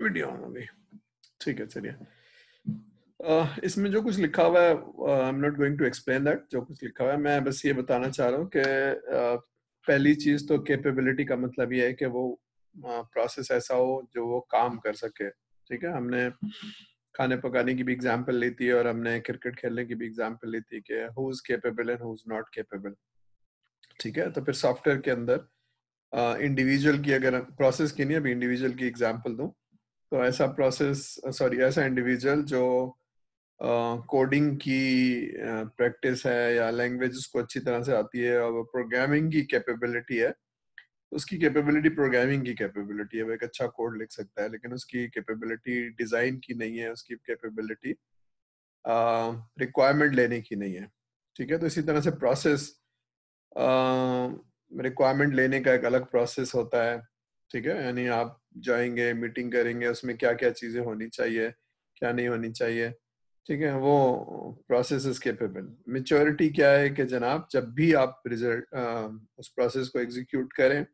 Video on हो गई, ठीक है। चलिए, इसमें जो कुछ लिखा हुआ है, I am not going to explain that. जो कुछ लिखा हुआ है मैं बस ये बताना चाह रहा हूँ कि पहली चीज तो कैपेबिलिटी का मतलब ये है कि वो प्रोसेस ऐसा हो जो वो काम कर सके। ठीक है, हमने खाने पकाने की भी एग्जांपल ली थी और हमने क्रिकेट खेलने की भी एग्जांपल ली थी कि who is capable and who is not capable. ठीक है, तो फिर सॉफ्टवेयर के अंदर इंडिविजुअल की, अगर प्रोसेस की नहीं, अभी इंडिविजुअल की एग्जांपल दूं, तो ऐसा ऐसा इंडिविजुअल जो कोडिंग की प्रैक्टिस है या लैंग्वेजेस को अच्छी तरह से आती है और प्रोग्रामिंग की कैपेबिलिटी है, उसकी कैपेबिलिटी प्रोग्रामिंग की कैपेबिलिटी है, वो एक अच्छा कोड लिख सकता है, लेकिन उसकी कैपेबिलिटी डिजाइन की नहीं है, उसकी कैपेबिलिटी रिक्वायरमेंट लेने की नहीं है। ठीक है, तो इसी तरह से प्रोसेस, रिक्वायरमेंट लेने का एक अलग प्रोसेस होता है। ठीक है, यानी आप जाएंगे, मीटिंग करेंगे, उसमें क्या क्या चीजें होनी चाहिए, क्या नहीं होनी चाहिए। ठीक है, वो प्रोसेस इज केपेबल। मेच्योरिटी क्या है कि जनाब, जब भी आप रिजल्ट उस प्रोसेस को एग्जीक्यूट करें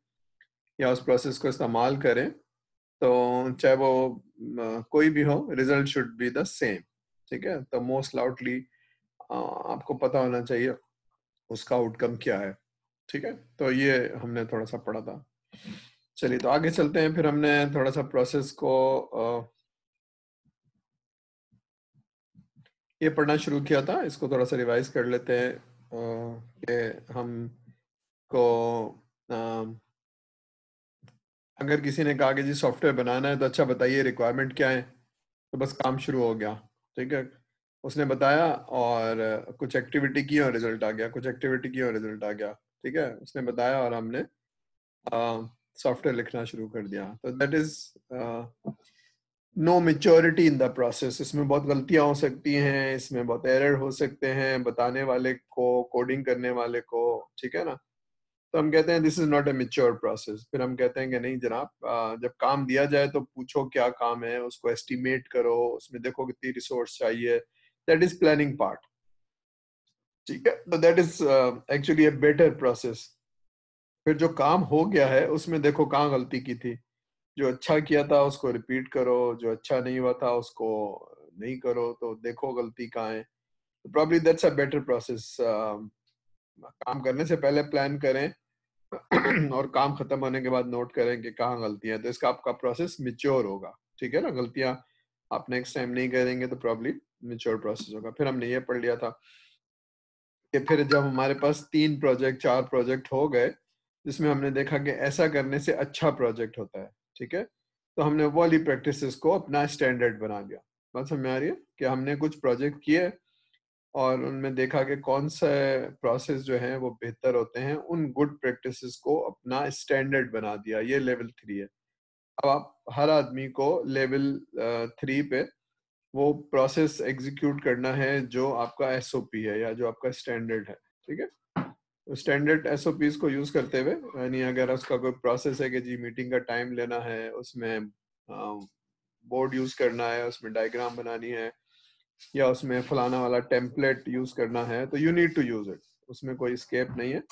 या उस प्रोसेस को इस्तेमाल करें, तो चाहे वो कोई भी हो, result should be the same. ठीक है, तो मोस्ट लाउडली आपको पता होना चाहिए उसका आउटकम क्या है। ठीक है, तो ये हमने थोड़ा सा पढ़ा था। चलिए, तो आगे चलते हैं। फिर हमने थोड़ा सा प्रोसेस को ये पढ़ना शुरू किया था, इसको थोड़ा सा रिवाइज कर लेते हैं कि हम को अगर किसी ने कहा कि जी सॉफ्टवेयर बनाना है तो अच्छा बताइए रिक्वायरमेंट क्या है, तो बस काम शुरू हो गया। ठीक है, उसने बताया और कुछ एक्टिविटी की और रिजल्ट आ गया, कुछ एक्टिविटी की और रिजल्ट आ गया। ठीक है, उसने बताया और हमने सॉफ्टवेयर लिखना शुरू कर दिया। तो that is no maturity in the process. इसमें बहुत गलतियां हो सकती हैं, इसमें बहुत एरर हो सकते हैं बताने वाले को, कोडिंग करने वाले को। ठीक है ना, तो हम कहते हैं this is not a mature process. फिर हम कहते हैं कि नहीं जनाब, जब काम दिया जाए तो पूछो क्या काम है, उसको एस्टिमेट करो, उसमें देखो कितनी रिसोर्स चाहिए। That is planning part. ठीक है, तो that is actually a better process. फिर जो काम हो गया है उसमें देखो कहाँ गलती की थी, जो अच्छा किया था उसको रिपीट करो, जो अच्छा नहीं हुआ था उसको नहीं करो, तो देखो गलती कहाँ है। Probably that's a better process. काम करने से पहले प्लान करें और काम खत्म होने के बाद नोट करें कि कहाँ गलतियां हैं, तो इसका आपका प्रोसेस मिच्योर होगा। ठीक है ना, गलतियां आप नेक्स्ट टाइम नहीं करेंगे तो प्रॉब्ली मिच्योर प्रोसेस होगा। फिर हमने ये पढ़ लिया था कि फिर जब हमारे पास 3 प्रोजेक्ट 4 प्रोजेक्ट हो गए, जिसमें हमने देखा कि ऐसा करने से अच्छा प्रोजेक्ट होता है। ठीक है, तो हमने वो वाली प्रैक्टिसेस को अपना स्टैंडर्ड बना लिया। बात समझ में आ रही है कि हमने कुछ प्रोजेक्ट किए और उनमें देखा कि कौन से प्रोसेस जो हैं वो बेहतर होते हैं, उन गुड प्रैक्टिसेस को अपना स्टैंडर्ड बना दिया। ये लेवल 3 है। अब आप हर आदमी को लेवल 3 पे वो प्रोसेस एग्जीक्यूट करना है जो आपका एसओपी है या जो आपका स्टैंडर्ड है। ठीक है, तो स्टैंडर्ड एसओपीज को यूज करते हुए, यानी अगर उसका कोई प्रोसेस है कि जी मीटिंग का टाइम लेना है, उसमें बोर्ड यूज करना है, उसमें डायग्राम बनानी है, या उसमें फलाना वाला टेम्पलेट यूज करना है, तो you need to use it. उसमें कोई स्केप नहीं है,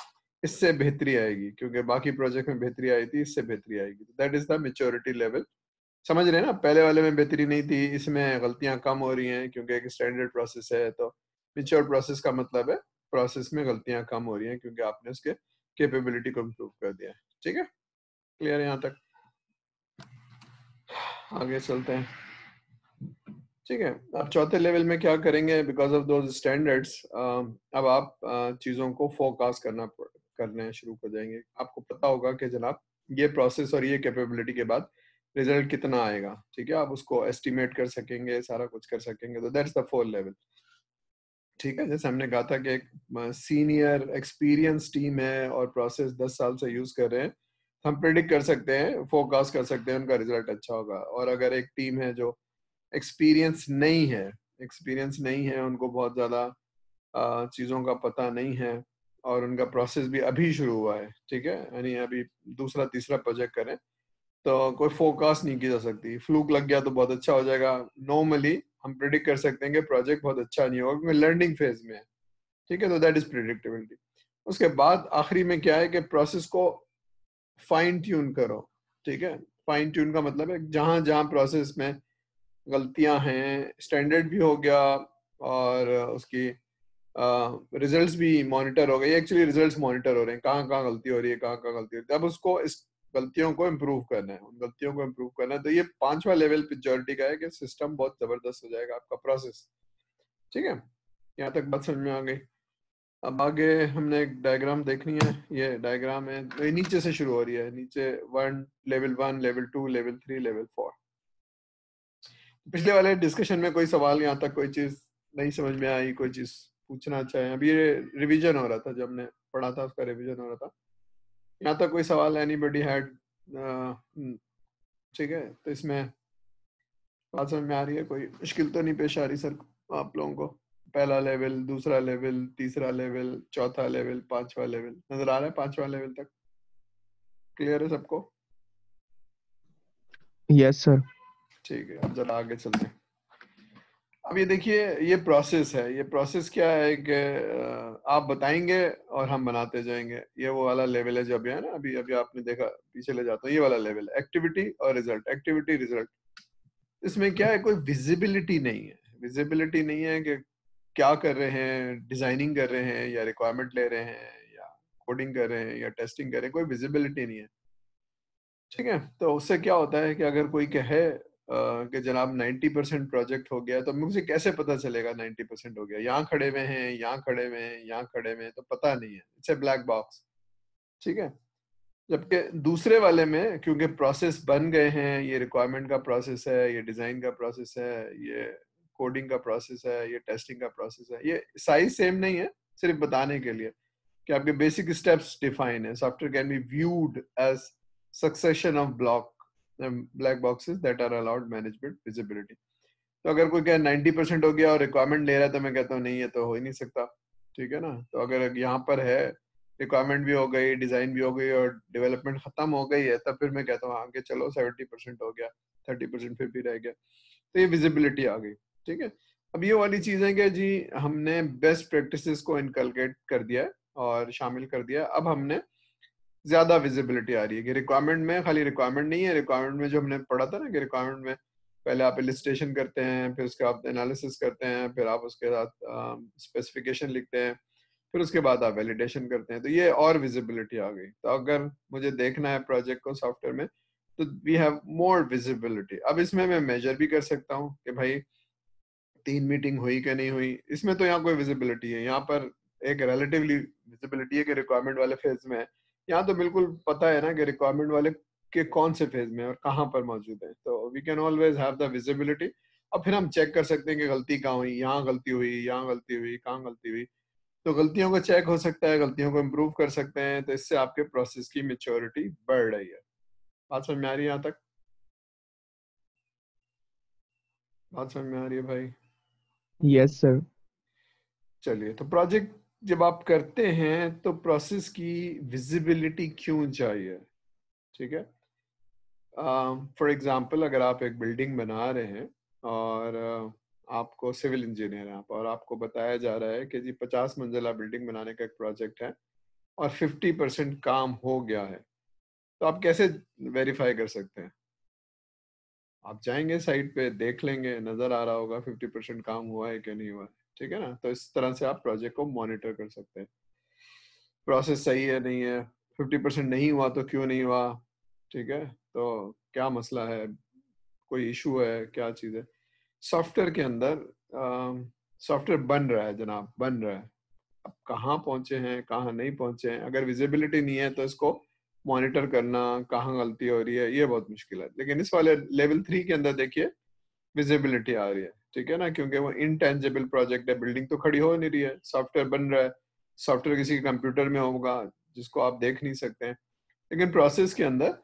इससे बेहतरी आएगी, क्योंकि बाकी प्रोजेक्ट में बेहतरी आई थी, इससे बेहतरी आएगी। That is the maturity level. समझ रहे हैं ना, पहले वाले में बेहतरी नहीं थी, इसमें गलतियां कम हो रही हैं क्योंकि एक स्टैंडर्ड प्रोसेस है। तो मेच्योर प्रोसेस का मतलब है प्रोसेस में गलतियां कम हो रही हैं क्योंकि आपने उसके कैपेबिलिटी को इम्प्रूव कर दिया है। ठीक है, क्लियर है यहाँ तक? आगे चलते हैं। ठीक है, अब चौथे लेवल में क्या करेंगे, बिकॉज ऑफ दोज स्टैंडर्ड्स अब आप चीज़ों को फोरकास्ट करने शुरू कर जाएंगे। आपको पता होगा कि जनाब ये प्रोसेस और ये कैपेबिलिटी के बाद रिजल्ट कितना आएगा। ठीक है, आप उसको एस्टिमेट कर सकेंगे, सारा कुछ कर सकेंगे। तो दैट्स द फोर्थ लेवल। ठीक है, जैसे हमने कहा था कि एक सीनियर एक्सपीरियंस टीम है और प्रोसेस 10 साल से यूज कर रहे हैं, हम प्रिडिक्ट कर सकते हैं, फोरकास्ट कर सकते हैं उनका रिजल्ट अच्छा होगा। और अगर एक टीम है जो एक्सपीरियंस नहीं है, उनको बहुत ज्यादा चीजों का पता नहीं है और उनका प्रोसेस भी अभी शुरू हुआ है। ठीक है, यानी अभी दूसरा तीसरा प्रोजेक्ट करें, तो कोई फोरकास्ट नहीं की जा सकती। फ्लूक लग गया तो बहुत अच्छा हो जाएगा, नॉर्मली हम प्रिडिक्ट कर सकते हैं कि प्रोजेक्ट बहुत अच्छा नहीं होगा क्योंकि लर्निंग फेज में है। ठीक है, तो दैट इज प्रिडिक्टेबिलिटी। उसके बाद आखिरी में क्या है कि प्रोसेस को फाइन ट्यून करो। ठीक है, फाइन ट्यून का मतलब है जहां जहां प्रोसेस में गलतियां हैं, स्टैंडर्ड भी हो गया और उसकी रिजल्ट्स भी मॉनिटर हो गए। एक्चुअली रिजल्ट्स मॉनिटर हो रहे हैं, कहाँ कहाँ गलती हो रही है, कहाँ कहाँ गलती हो रही है। अब उसको इस गलतियों को इम्प्रूव करना है, उन गलतियों को इम्प्रूव करना है। तो ये 5वां लेवल पिक्चोरिटी का है कि सिस्टम बहुत जबरदस्त हो जाएगा आपका प्रोसेस। ठीक है, यहाँ तक बात समझ में आ गई। अब आगे हमने एक डायग्राम देखनी है। ये डायग्राम है तो ये नीचे से शुरू हो रही है, नीचे लेवल 1, लेवल 2, लेवल 3, लेवल 4। पिछले वाले डिस्कशन में कोई सवाल यहाँ तक कोई चीज नहीं समझ में आई, कोई चीज पूछना चाहे? अभी ये रिवीजन हो रहा था, जब हमने पढ़ा था उसका रिवीजन हो रहा था। यहाँ तक कोई सवाल? Anybody had? ठीक है, तो इसमें बात समझ में आ रही है? कोई मुश्किल तो नहीं पेश आ रही सर आप लोगों को? पहला लेवल, दूसरा लेवल, तीसरा लेवल, चौथा लेवल, 5वां लेवल नजर आ रहा है? 5वां लेवल तक क्लियर है सबको? Yes sir. ठीक है, अब जरा आगे चलते हैं। अब ये देखिए, ये प्रोसेस है। ये प्रोसेस क्या है कि आप बताएंगे और हम बनाते जाएंगे। ये वो वाला लेवल है जो अभी है ना, अभी अभी आपने देखा, पीछे ले जाता हूँ। ये वाला लेवल एक्टिविटी और रिजल्ट, एक्टिविटी रिजल्ट। इसमें क्या है, कोई विजिबिलिटी नहीं है। विजिबिलिटी नहीं है कि क्या कर रहे हैं, डिजाइनिंग कर रहे हैं या रिक्वायरमेंट ले रहे हैं या कोडिंग कर रहे हैं या टेस्टिंग कर रहे हैं, कोई विजिबिलिटी नहीं है। ठीक है, तो उससे क्या होता है कि अगर कोई कहे कि जनाब 90% प्रोजेक्ट हो गया, तो मुझे कैसे पता चलेगा 90% हो गया? यहाँ खड़े हुए हैं, यहाँ खड़े हुए हैं, यहाँ खड़े हुए हैं, तो पता नहीं है। It's a black box. ठीक है, जबकि दूसरे वाले में क्योंकि प्रोसेस बन गए हैं, ये रिक्वायरमेंट का प्रोसेस है, ये डिजाइन का प्रोसेस है, ये कोडिंग का प्रोसेस है, ये टेस्टिंग का प्रोसेस है। ये साइज सेम नहीं है, सिर्फ बताने के लिए कि आपके बेसिक स्टेप्स डिफाइन है। Software can be viewed as succession of black boxes that are allowed management visibility. तो अगर कोई कहे 90% हो गया और रिक्वायरमेंट ले रहा है, तो मैं कहता हूँ नहीं, ये तो हो ही नहीं सकता। ठीक है ना? तो अगर यहाँ पर है, रिक्वायरमेंट भी हो गई, डिजाइन भी हो गई और डेवलपमेंट खत्म हो गई है, तब फिर मैं कहता हूँ आगे चलो 70% हो गया, 30% फिर भी रह गया। तो ये विजिबिलिटी आ गई। ठीक है, अब ये वाली चीज है कि जी हमने बेस्ट प्रैक्टिसेस को इनकलकेट कर दिया है और शामिल कर दिया है। अब हमने ज्यादा विजिबिलिटी आ रही है कि रिक्वायरमेंट में खाली रिक्वायरमेंट नहीं है। रिक्वायरमेंट में जो हमने पढ़ा था ना कि रिक्वायरमेंट में पहले आप इलिस्ट्रेशन करते हैं, फिर उसके बाद एनालिसिस करते हैं, फिर आप उसके साथ स्पेसिफिकेशन लिखते हैं, फिर उसके बाद आप वैलिडेशन करते हैं। तो ये और विजिबिलिटी आ गई। तो अगर मुझे देखना है प्रोजेक्ट को सॉफ्टवेयर में, तो वी हैव मोर विजिबिलिटी। अब इसमें मैं मेजर भी कर सकता हूँ कि भाई 3 मीटिंग हुई कि नहीं हुई। इसमें तो यहाँ कोई विजिबिलिटी है, यहाँ पर एक रिलेटिवली विजिबिलिटी है कि रिक्वायरमेंट वाले फेज में है। यहाँ तो बिल्कुल पता है ना कि रिक्वायरमेंट वाले के कौन से फेज में और कहाँ पर मौजूद है। तो we can always have the visibility. अब फिर हम चेक कर सकते हैं कि गलती कहाँ हुई, यहाँ गलती हुई, यहाँ गलती हुई, कहाँ गलती हुई। तो गलतियों को चेक हो सकता है, गलतियों को इम्प्रूव कर सकते हैं। तो इससे आपके प्रोसेस की मेच्योरिटी बढ़ रही है। बात समझ में आ रही है? यहाँ तक बात समझ में आ रही है भाई? Yes sir. चलिए, तो प्रोजेक्ट जब आप करते हैं तो प्रोसेस की विजिबिलिटी क्यों चाहिए? ठीक है, फॉर एग्जांपल अगर आप एक बिल्डिंग बना रहे हैं और आपको सिविल इंजीनियर हैं आप, और आपको बताया जा रहा है कि जी 50 मंजिला बिल्डिंग बनाने का एक प्रोजेक्ट है और 50% काम हो गया है, तो आप कैसे वेरीफाई कर सकते हैं? आप जाएंगे साइट पे, देख लेंगे, नजर आ रहा होगा 50% काम हुआ है कि नहीं हुआ है। ठीक है ना? तो इस तरह से आप प्रोजेक्ट को मॉनिटर कर सकते हैं, प्रोसेस सही है नहीं है। 50% नहीं हुआ तो क्यों नहीं हुआ? ठीक है, तो क्या मसला है, कोई इशू है, क्या चीज़ है? सॉफ्टवेयर के अंदर सॉफ्टवेयर बन रहा है जनाब, बन रहा है। अब कहाँ पहुंचे हैं, कहाँ नहीं पहुंचे हैं, अगर विजिबिलिटी नहीं है तो इसको मॉनिटर करना, कहाँ गलती हो रही है, ये बहुत मुश्किल है। लेकिन इस वाले लेवल 3 के अंदर देखिए विजिबिलिटी आ रही है। ठीक है ना? क्योंकि वो इनटेंजिबल प्रोजेक्ट है, बिल्डिंग तो खड़ी हो नहीं रही है, सॉफ्टवेयर बन रहा है। सॉफ्टवेयर किसी के कंप्यूटर में होगा जिसको आप देख नहीं सकते हैं, लेकिन प्रोसेस के अंदर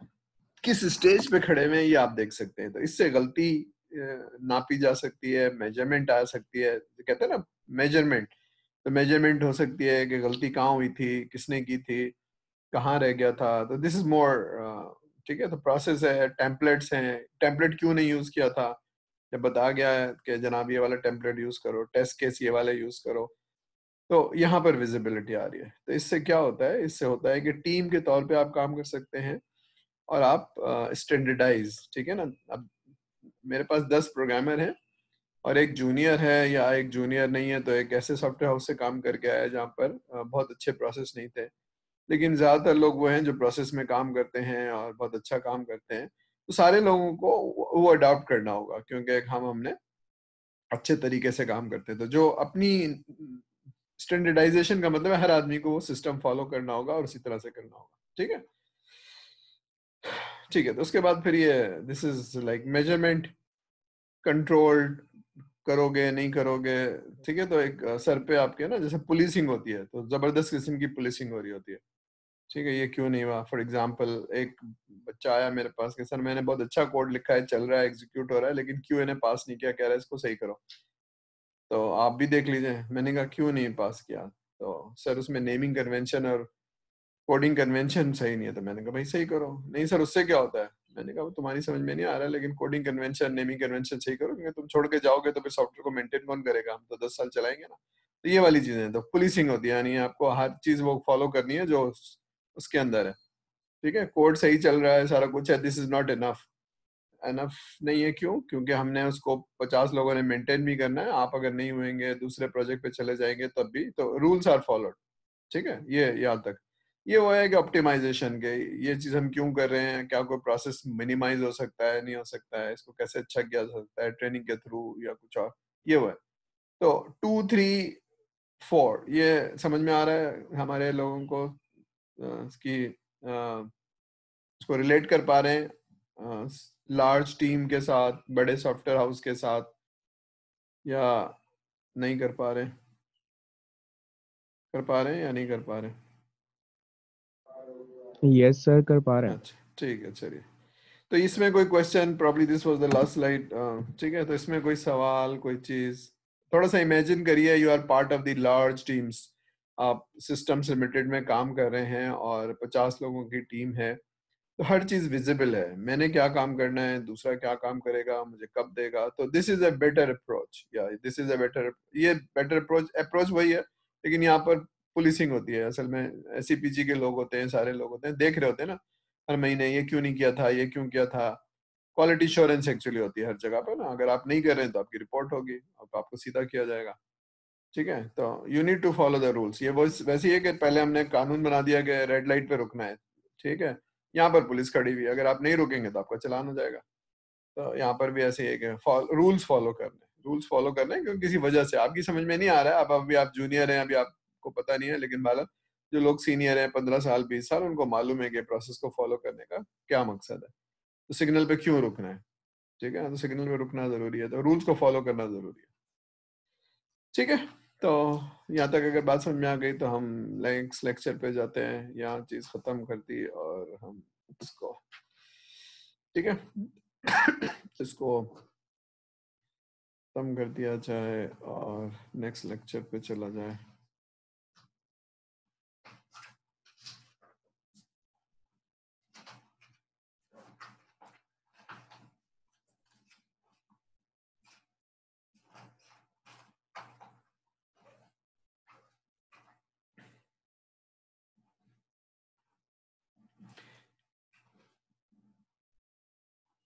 किस स्टेज पे खड़े हुए हैं ये आप देख सकते हैं। तो इससे गलती नापी जा सकती है, मेजरमेंट आ सकती है। जो कहते हैं ना मेजरमेंट, तो मेजरमेंट हो सकती है कि गलती कहाँ हुई थी, किसने की थी, कहाँ रह गया था। तो दिस इज मोर। ठीक है, तो प्रोसेस है, टेम्पलेट्स हैं, टेम्पलेट क्यों नहीं यूज किया था, जब बता गया है कि जनाब ये वाला टेम्पलेट यूज करो, टेस्ट केस ये वाले यूज करो, तो यहाँ पर विजिबिलिटी आ रही है। तो इससे क्या होता है, इससे होता है कि टीम के तौर पे आप काम कर सकते हैं और आप स्टैंडर्डाइज, ठीक है ना। अब मेरे पास 10 प्रोग्रामर हैं और एक जूनियर है या एक जूनियर नहीं है, तो एक ऐसे सॉफ्टवेयर हाउस से काम करके आया जहाँ पर बहुत अच्छे प्रोसेस नहीं थे, लेकिन ज्यादातर लोग वो हैं जो प्रोसेस में काम करते हैं और बहुत अच्छा काम करते हैं। तो सारे लोगों को वो अडॉप्ट करना होगा, क्योंकि हमने अच्छे तरीके से काम करते हैं। तो जो अपनी स्टैंडर्डाइजेशन का मतलब है हर आदमी को वो सिस्टम फॉलो करना होगा और उसी तरह से करना होगा, ठीक है। ठीक है, तो उसके बाद फिर ये this is like measurement, controlled, करोगे नहीं करोगे, ठीक है। तो एक सर पे आपके ना जैसे पुलिसिंग होती है, तो जबरदस्त किस्म की पुलिसिंग हो रही होती है, ठीक है। ये क्यों नहीं हुआ, फॉर एग्जाम्पल एक बच्चा आया मेरे पास कि सर मैंने बहुत अच्छा कोड लिखा है, चल रहा है, एग्जीक्यूट हो रहा है, लेकिन क्यों ने पास नहीं किया, कह रहा है इसको सही करो। तो आप भी देख लीजिए। मैंने कहा क्यों नहीं पास किया, तो सर उसमें नेमिंग कन्वेंशन और कोडिंग कन्वेंशन सही नहीं है। तो मैंने कहा भाई सही करो। नहीं सर उससे क्या होता है। मैंने कहा वो तुम्हारी समझ में नहीं आ रहा है, लेकिन कोडिंग कन्वेंशन नेमिंग कन्वेंशन सही करो, क्योंकि तुम छोड़ के जाओगे तो फिर सॉफ्टवेयर को मेंटेन कौन करेगा, हम तो 10 साल चलाएंगे ना। तो ये वाली चीजें तो पुलिसिंग होती है, यानी आपको हर चीज वो फॉलो करनी है जो उसके अंदर है, ठीक है। कोड सही चल रहा है, सारा कुछ है, this is not enough. Enough नहीं है, क्यों? क्योंकि हमने उसको 50 लोगों ने मेंटेन भी करना है। आप अगर नहीं हुएंगे दूसरे प्रोजेक्ट पे चले जाएंगे तब भी, तो रूल्स आर फॉलोड, ठीक है। ये याद तक ये वो है कि ऑप्टिमाइजेशन के ये चीज हम क्यों कर रहे हैं, क्या कोई प्रोसेस मिनिमाइज हो सकता है, नहीं हो सकता है, इसको कैसे अच्छा किया जा सकता है ट्रेनिंग के थ्रू या कुछ और, ये वो है। तो 2 3 4 ये समझ में आ रहा है हमारे लोगों को, इसकी इसको रिलेट कर पा रहे हैं लार्ज टीम के साथ, बड़े सॉफ्टवेयर हाउस के साथ, या नहीं कर पा रहे, कर पा रहे हैं या नहीं कर पा रहे? यस सर, कर पा रहे हैं। अच्छा ठीक है, चलिए। तो इसमें कोई question, probably this was the last slide, ठीक है। तो इसमें कोई सवाल, कोई चीज, थोड़ा सा इमेजिन करिए you are part of the large teams. आप सिस्टम्स लिमिटेड में काम कर रहे हैं और 50 लोगों की टीम है, तो हर चीज विजिबल है, मैंने क्या काम करना है, दूसरा क्या काम करेगा, मुझे कब देगा। तो this is a better approach, या दिस इज अ बेटर, ये बेटर अप्रोच, अप्रोच वही है, लेकिन यहाँ पर पुलिसिंग होती है। असल में एससीपीजी के लोग होते हैं, सारे लोग होते हैं, देख रहे होते हैं ना हर महीने, ये क्यों नहीं किया था, ये क्यों किया था। क्वालिटी श्योरेंस एक्चुअली होती है हर जगह पे ना, अगर आप नहीं कर रहे हैं तो आपकी रिपोर्ट होगी, अब आपको सीधा किया जाएगा, ठीक है। तो you need to follow the rules. ये वैसे ही है कि पहले हमने कानून बना दिया कि रेड लाइट पे रुकना है, ठीक है। यहाँ पर पुलिस खड़ी हुई है, अगर आप नहीं रुकेंगे तो आपका चालान हो जाएगा। तो यहाँ पर भी ऐसे ही है कि रूल्स फॉलो करने, रूल्स फॉलो करने, क्योंकि किसी वजह से आपकी समझ में नहीं आ रहा है, अब अभी आप जूनियर हैं, अभी आपको पता नहीं है, लेकिन बालक जो लोग सीनियर हैं 15 साल 20 साल, उनको मालूम है कि प्रोसेस को फॉलो करने का क्या मकसद है, तो सिग्नल पे क्यों रुकना है, ठीक है। तो सिग्नल पे रुकना जरूरी है, तो रूल्स को फॉलो करना जरूरी है, ठीक है। तो यहाँ तक अगर बात समझ में आ गई तो हम नेक्स्ट लेक्चर पे जाते हैं। यहाँ चीज खत्म कर दी और हम इसको, ठीक है, इसको खत्म कर दिया जाए और नेक्स्ट लेक्चर पे चला जाए।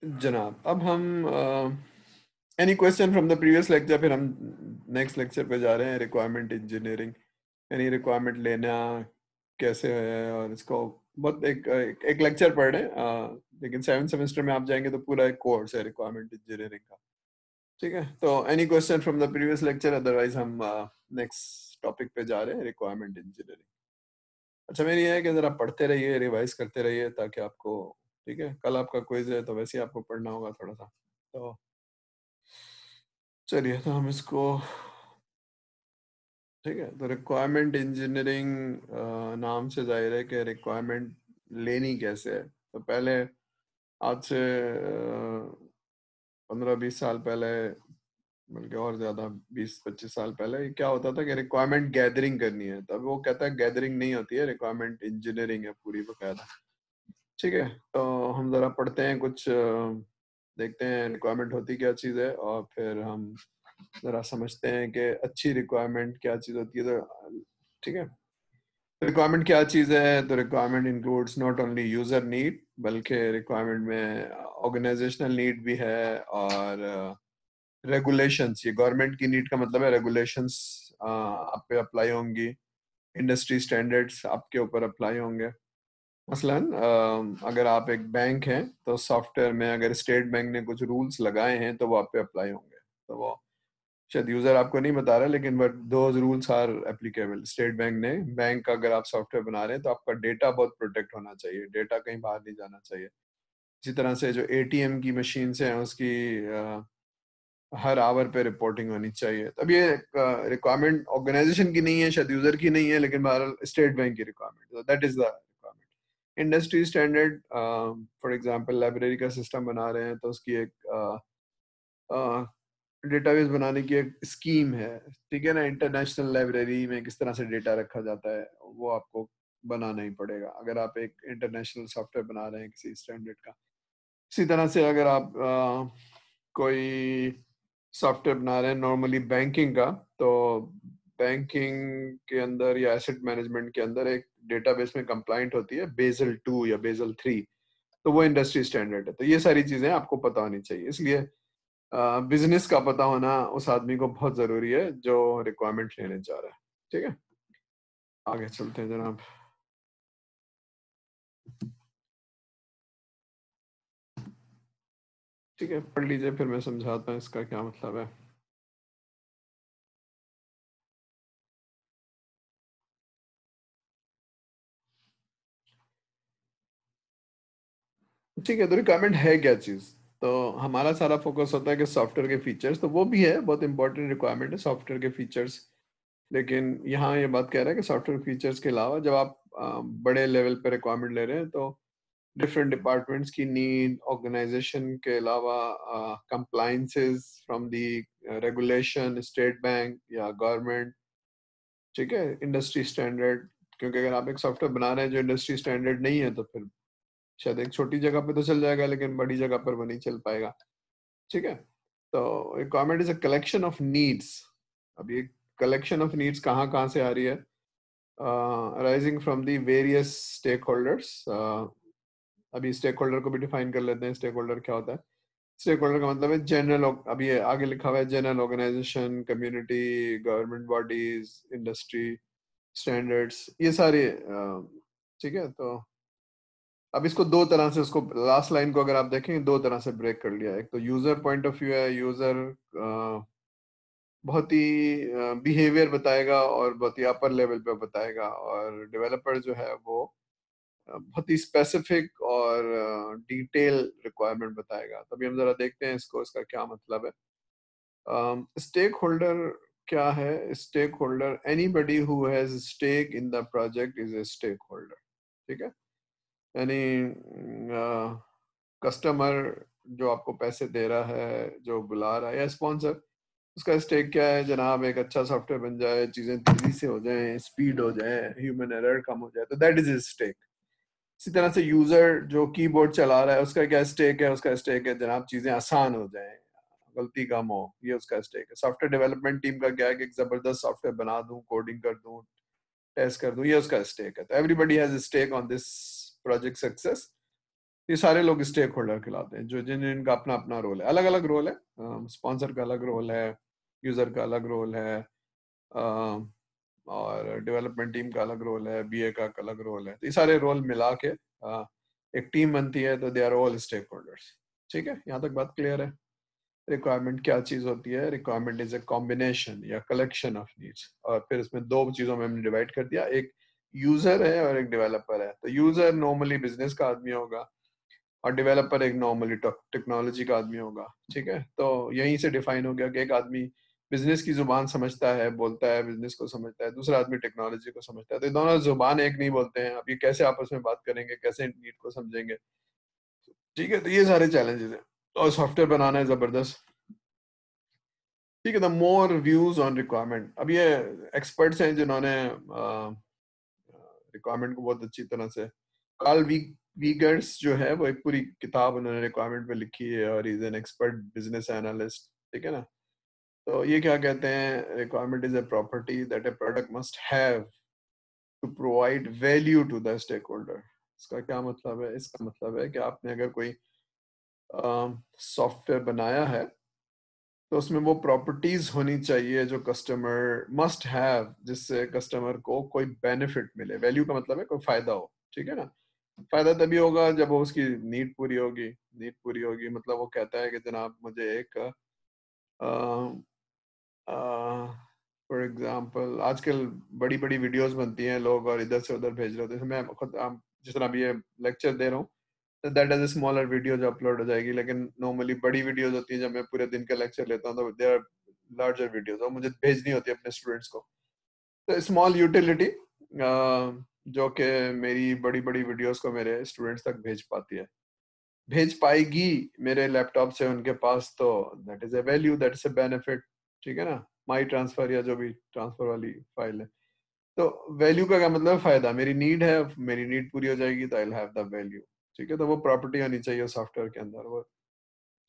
जनाब अब हम any question from the previous lecture, फिर हम नेक्स्ट लेक्चर पे जा रहे हैं, रिक्वायरमेंट इंजीनियरिंग, यानी रिक्वायरमेंट लेना कैसे है, और इसको बहुत एक लेक्चर पढ़ रहे हैं, लेकिन 7th सेमेस्टर में आप जाएंगे तो पूरा एक कोर्स है रिक्वायरमेंट इंजीनियरिंग का, ठीक है। तो any question from the previous lecture, otherwise हम नेक्स्ट टॉपिक पे जा रहे हैं, रिक्वायरमेंट इंजीनियरिंग। अच्छा मेरी ये है कि जरा पढ़ते रहिए, रिवाइज करते रहिए, ताकि आपको, ठीक है, कल आपका क्विज है तो वैसे ही आपको पढ़ना होगा थोड़ा सा। तो चलिए, तो हम इसको, ठीक है। तो रिक्वायरमेंट इंजीनियरिंग नाम से जाहिर है कि रिक्वायरमेंट लेनी कैसे है। तो पहले आज से 15 20 साल पहले, बल्कि और ज्यादा 20 25 साल पहले, क्या होता था कि रिक्वायरमेंट गैदरिंग करनी है, तब वो कहता है गैदरिंग नहीं होती है, रिक्वायरमेंट इंजीनियरिंग है पूरी बकायदा, ठीक है। तो हम जरा पढ़ते हैं कुछ, देखते हैं रिक्वायरमेंट होती क्या चीज़ है, और फिर हम जरा समझते हैं कि अच्छी रिक्वायरमेंट क्या चीज़ होती है। तो ठीक है, रिक्वायरमेंट क्या चीज़ है। तो requirement includes not only user need बल्कि रिक्वायरमेंट में ऑर्गेनाइजेशनल नीड भी है और रेगुलेशंस। ये गवर्नमेंट की नीड का मतलब है रेगुलेशंस आप पे अप्लाई होंगी, इंडस्ट्री स्टैंडर्ड्स आपके ऊपर अप्लाई होंगे। मसलन अगर आप एक बैंक हैं तो सॉफ्टवेयर में अगर स्टेट बैंक ने कुछ रूल्स लगाए हैं तो वो आप पे अप्लाई होंगे। तो वो शायद यूजर आपको नहीं बता रहा, लेकिन but those rules are applicable. State bank ने, बैंक का अगर आप सॉफ्टवेयर बना रहे हैं तो आपका डेटा बहुत प्रोटेक्ट होना चाहिए, डेटा कहीं बाहर नहीं जाना चाहिए। इसी तरह से जो एटीएम की मशीन हैं उसकी हर आवर पे रिपोर्टिंग होनी चाहिए। तब ये रिक्वायरमेंट ऑर्गेनाइजेशन की नहीं है, शायद यूजर की नहीं है, लेकिन बहरहाल स्टेट बैंक की requirement, that is the requirement. Industry standard, for example library का सिस्टम बना रहे हैं तो उसकी एक डेटाबेस बनाने की एक स्कीम है, ठीक है ना। इंटरनेशनल लाइब्रेरी में किस तरह से डेटा रखा जाता है वो आपको बनाना ही पड़ेगा अगर आप एक इंटरनेशनल सॉफ्टवेयर बना रहे हैं किसी स्टैंडर्ड का। इसी तरह से अगर आप कोई सॉफ्टवेयर बना रहे हैं नॉर्मली बैंकिंग का, तो बैंकिंग के अंदर या एसेट मैनेजमेंट के अंदर एक डेटाबेस में कंप्लाइंट होती है बेसल 2 या बेसल 3, तो वो इंडस्ट्री स्टैंडर्ड है। तो ये सारी चीजें आपको पता होनी चाहिए, इसलिए बिजनेस का पता होना उस आदमी को बहुत जरूरी है जो रिक्वायरमेंट लेने जा रहा है। ठीक है, आगे चलते हैं जनाब। ठीक है, पढ़ लीजिए, फिर मैं समझाता हूँ इसका क्या मतलब है। ठीक है, तो रिक्वायरमेंट है क्या चीज? तो हमारा सारा फोकस होता है कि सॉफ्टवेयर के फीचर्स, तो वो भी है, बहुत इंपॉर्टेंट रिक्वायरमेंट है सॉफ्टवेयर के फीचर्स। लेकिन यहाँ ये बात कह रहा है कि सॉफ्टवेयर फीचर्स के अलावा जब आप बड़े लेवल पे रिक्वायरमेंट ले रहे हैं तो डिफरेंट डिपार्टमेंट्स की नीड, ऑर्गेनाइजेशन के अलावा compliances from the regulation, state bank या गवर्नमेंट, ठीक है, इंडस्ट्री स्टैंडर्ड। क्योंकि अगर आप एक सॉफ्टवेयर बना रहे हैं जो इंडस्ट्री स्टैंडर्ड नहीं है तो फिर शायद एक छोटी जगह पे तो चल जाएगा लेकिन बड़ी जगह पर वो नहीं चल पाएगा। ठीक है, तो requirement is a collection of needs. अब ये कलेक्शन ऑफ नीड्स कहाँ कहाँ से आ रही है? Arising from the various stakeholders. अभी स्टेक होल्डर को भी डिफाइन कर लेते हैं। स्टेक होल्डर क्या होता है? स्टेक होल्डर का मतलब है जनरल, अभी ये आगे लिखा हुआ है, general organization, community, government bodies, industry standards, ये सारे ठीक है। तो अब इसको दो तरह से, उसको लास्ट लाइन को अगर आप देखें दो तरह से ब्रेक कर लिया है। एक तो यूजर पॉइंट ऑफ व्यू है, यूजर बहुत ही बिहेवियर बताएगा और बहुत ही अपर लेवल पे बताएगा, और डेवलपर जो है वो बहुत ही स्पेसिफिक और डिटेल रिक्वायरमेंट बताएगा। तभी हम जरा देखते हैं इसको, इसका क्या मतलब है। स्टेक होल्डर क्या है? Stakeholder, anybody who has stake in the project is a stakeholder. ठीक है, यानी कस्टमर जो आपको पैसे दे रहा है, जो बुला रहा है, या स्पॉन्सर, उसका स्टेक क्या है? जनाब एक अच्छा सॉफ्टवेयर बन जाए, चीजें तेजी से हो जाएं, स्पीड हो जाए, ह्यूमन एरर कम हो जाए, तो दैट इज स्टेक। इसी तरह से यूजर जो कीबोर्ड चला रहा है उसका क्या स्टेक है? उसका स्टेक है जनाब चीजें आसान हो जाएं, गलती कम हो, ये उसका स्टेक है। सॉफ्टवेयर डेवलपमेंट टीम का क्या है कि एक जबरदस्त सॉफ्टवेयर बना दूं, कोडिंग कर दूं, टेस्ट कर दूं, ये उसका स्टेक है। तो everybody has stake on this project success. ये सारे लोग स्टेक होल्डर कहलाते हैं, जो जिन जिनका अपना अपना रोल है, अलग अलग रोल है। स्पॉन्सर का अलग रोल है, यूजर का अलग रोल है, और डेवलपमेंट टीम का अलग रोल है, बीए का अलग रोल है। तो ये सारे रोल मिला के एक टीम बनती है, तो they are all stakeholders. ठीक है, यहाँ तक बात क्लियर है? रिक्वायरमेंट क्या चीज होती है? रिक्वायरमेंट इज ए कॉम्बिनेशन या कलेक्शन ऑफ नीड्स, और फिर इसमें दो चीजों में हमने डिवाइड कर दिया, एक यूजर है और एक डेवलपर है। तो यूजर नॉर्मली बिजनेस का आदमी होगा और डेवलपर एक नॉर्मली टेक्नोलॉजी का आदमी होगा। ठीक है, तो यहीं से डिफाइन हो गया कि एक आदमी बिजनेस की जुबान समझता है, बोलता है, बिजनेस को समझता है, दूसरा आदमी टेक्नोलॉजी को समझता है। तो ये दोनों जुबान एक नहीं बोलते हैं, अब ये कैसे आपस में बात करेंगे, कैसे नीड को समझेंगे? ठीक है, तो ये सारे चैलेंजेस हैं और सॉफ्टवेयर बनाना है जबरदस्त। ठीक है, the more views on requirement. अब ये एक्सपर्ट्स हैं जिन्होंने रिक्वायरमेंट को बहुत अच्छी तरह से, कार्ल वीगर्स जो है वो एक पूरी किताब उन्होंने रिक्वायरमेंट पे लिखी है, और is an expert business analyst. ठीक है ना, तो ये क्या कहते हैं? Requirement is a property that a product must have to provide value to the stakeholder. इसका क्या मतलब है? इसका मतलब है कि आपने अगर कोई सॉफ्टवेयर बनाया है तो उसमें वो प्रॉपर्टीज होनी चाहिए जो कस्टमर मस्ट हैव, जिससे कस्टमर को कोई बेनिफिट मिले। वैल्यू का मतलब है कोई फायदा हो, ठीक है ना। फायदा तभी होगा जब वो उसकी नीड पूरी होगी। नीड पूरी होगी मतलब वो कहता है कि जनाब मुझे एक फॉर एग्जांपल आजकल बड़ी बड़ी वीडियोस बनती हैं, लोग और इधर से उधर भेज रहे होते हैं। मैं खुद जिस तरह अभी ये लेक्चर दे रहा हूँ, तो that is a smaller video जो अपलोड हो जाएगी, लेकिन नॉर्मली बड़ी वीडियोस होती हैं। जब मैं पूरे दिन का लेक्चर लेता हूँ तो दे आर लार्जर वीडियोस और मुझे भेजनी होती है अपने स्टूडेंट्स को। तो स्मॉल यूटिलिटी जो कि मेरी बड़ी बड़ी वीडियोस को मेरे स्टूडेंट्स तक भेज पाती है, भेज पाएगी मेरे लैपटॉप से उनके पास, तो that is a value, that is a benefit, ठीक है ना। माई ट्रांसफर या जो भी ट्रांसफर वाली फाइल है, तो वैल्यू का क्या मतलब? फायदा। मेरी नीड है, मेरी नीड पूरी हो जाएगी तो I will have the value, ठीक है। तो वो प्रॉपर्टी होनी चाहिए सॉफ्टवेयर के अंदर वो,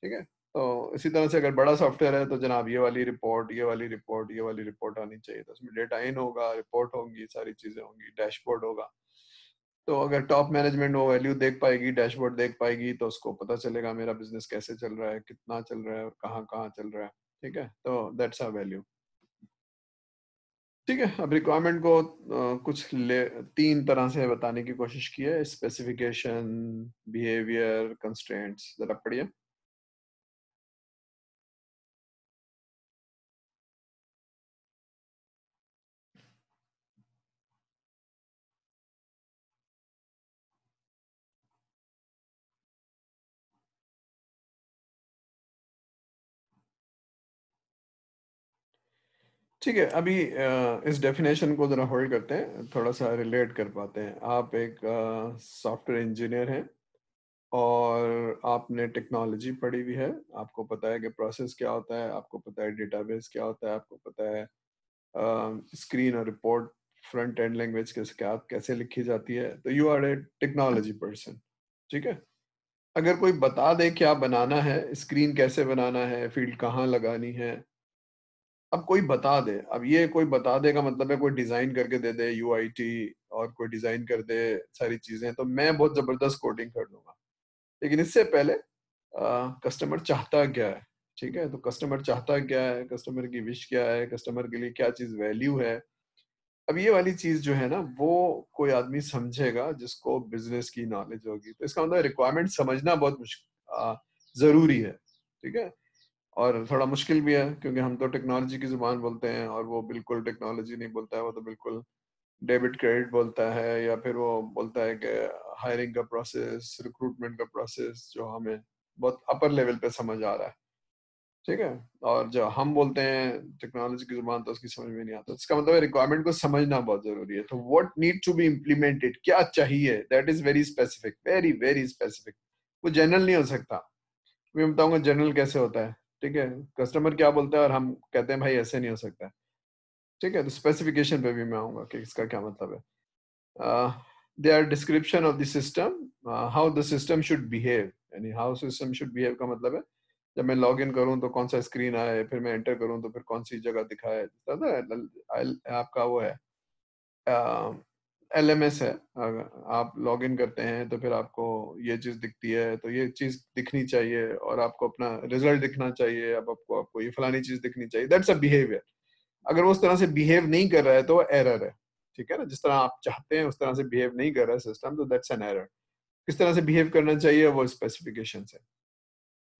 ठीक है। तो इसी तरह से अगर बड़ा सॉफ्टवेयर है तो जनाब ये वाली रिपोर्ट, ये वाली रिपोर्ट, ये वाली रिपोर्ट आनी चाहिए। तो उसमें डेटा इन होगा, रिपोर्ट होंगी, सारी चीजें होंगी, डैशबोर्ड होगा। तो अगर टॉप मैनेजमेंट वो वैल्यू देख पाएगी, डैशबोर्ड देख पाएगी, तो उसको पता चलेगा मेरा बिजनेस कैसे चल रहा है, कितना चल रहा है और कहाँ कहाँ चल रहा है, ठीक है। तो दैट्स अ वैल्यू, ठीक है। अब रिक्वायरमेंट को तीन तरह से बताने की कोशिश की है: स्पेसिफिकेशन, बिहेवियर, कंस्ट्रेंट्स। जरा पढ़िए। ठीक है, अभी इस डेफिनेशन को जरा होल्ड करते हैं, थोड़ा सा रिलेट कर पाते हैं। आप एक सॉफ्टवेयर इंजीनियर हैं और आपने टेक्नोलॉजी पढ़ी हुई है, आपको पता है कि प्रोसेस क्या होता है, आपको पता है डेटाबेस क्या होता है, आपको पता है स्क्रीन और रिपोर्ट फ्रंट एंड लैंग्वेज कैसे लिखी जाती है। तो you are a technology person, ठीक है। अगर कोई बता दे क्या बनाना है, स्क्रीन कैसे बनाना है, फील्ड कहाँ लगानी है, अब कोई बता दे, अब ये कोई बता दे का मतलब है कोई डिजाइन करके दे दे यूआईटी और कोई डिजाइन कर दे सारी चीजें, तो मैं बहुत जबरदस्त कोडिंग कर दूंगा। लेकिन इससे पहले कस्टमर चाहता क्या है, ठीक है। तो कस्टमर चाहता क्या है, कस्टमर की विश क्या है, कस्टमर के लिए क्या चीज वैल्यू है, अब ये वाली चीज जो है ना वो कोई आदमी समझेगा जिसको बिजनेस की नॉलेज होगी। तो इसका मतलब रिक्वायरमेंट समझना बहुत जरूरी है, ठीक है। और थोड़ा मुश्किल भी है क्योंकि हम तो टेक्नोलॉजी की जुबान बोलते हैं और वो बिल्कुल टेक्नोलॉजी नहीं बोलता है, वो तो बिल्कुल डेबिट क्रेडिट बोलता है, या फिर वो बोलता है कि हायरिंग का प्रोसेस, रिक्रूटमेंट का प्रोसेस, जो हमें बहुत अपर लेवल पे समझ आ रहा है, ठीक है। और जो हम बोलते हैं टेक्नोलॉजी की जुबान तो उसकी समझ में नहीं आता। इसका मतलब रिक्वायरमेंट को समझना बहुत जरूरी है। तो what need to be implemented, क्या चाहिए, that is very specific, very very specific. वो जनरल नहीं हो सकता। मैं बताऊंगा जनरल कैसे होता है, ठीक है। कस्टमर क्या बोलता है और हम कहते हैं भाई ऐसे नहीं हो सकता है, ठीक है। तो स्पेसिफिकेशन पे भी मैं आऊंगा कि इसका क्या मतलब है। They are description of the system, how the system should behave. यानी हाउ सिस्टम शुड बिहेव का मतलब है जब मैं लॉग इन करूं तो कौन सा स्क्रीन आए, फिर मैं एंटर करूं तो फिर कौन सी जगह दिखाए। आपका वो है LMS है। अगर आप लॉग इन करते हैं तो फिर आपको ये चीज दिखती है, तो ये चीज दिखनी चाहिए और आपको अपना रिजल्ट दिखना चाहिए। अब आपको आपको ये फलानी चीज दिखनी चाहिए, दैट्स अ बिहेवियर। अगर वो उस तरह से बिहेव नहीं कर रहा है तो वो एरर है, ठीक है ना। जिस तरह आप चाहते हैं उस तरह से बिहेव नहीं कर रहा है सिस्टम, तो दैट्स एन एरर। किस तरह से बिहेव करना चाहिए वो स्पेसिफिकेशन है।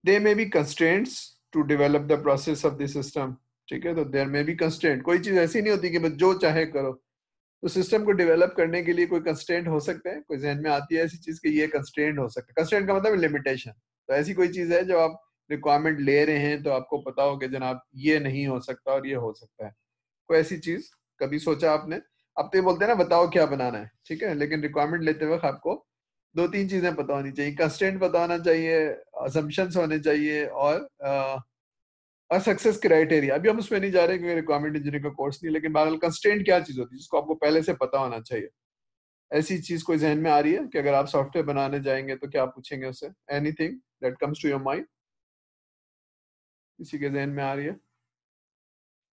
They may be constraints to develop the process of the system, ठीक है। तो देयर मे बी कंस्ट्रेंट, कोई चीज ऐसी नहीं होती कि बस जो चाहे करो। तो सिस्टम को डेवलप करने के लिए कोई कंस्ट्रेंट हो सकते हैं, कोई जहन में आती है ऐसी चीज कि ये कंस्ट्रेंट हो सकता है। कंस्ट्रेंट का मतलब लिमिटेशन। तो ऐसी कोई चीज है जो आप रिक्वायरमेंट ले रहे हैं तो आपको पता हो कि जनाब ये नहीं हो सकता और ये हो सकता है। कोई ऐसी चीज कभी सोचा आपने? आप तो ये बोलते हैं ना बताओ क्या बनाना है, ठीक है, लेकिन रिक्वायरमेंट लेते वक्त आपको दो तीन चीजें पता होनी चाहिए। कंस्ट्रेंट पता होना चाहिए, असम्पशंस होने चाहिए, और सक्सेस क्राइटेरिया। अभी हम उसमें नहीं जा रहे क्योंकि रिक्वायरमेंट इंजीनियरिंग का कोर्स नहीं, लेकिन बहरहाल कंस्ट्रेंट क्या चीज होती है जिसको आपको पहले से पता होना चाहिए। ऐसी चीज कोई जहन में आ रही है कि अगर आप सॉफ्टवेयर बनाने जाएंगे तो क्या आप पूछेंगे उससे? Anything that comes to your mind, किसी के जहन में आ रही है?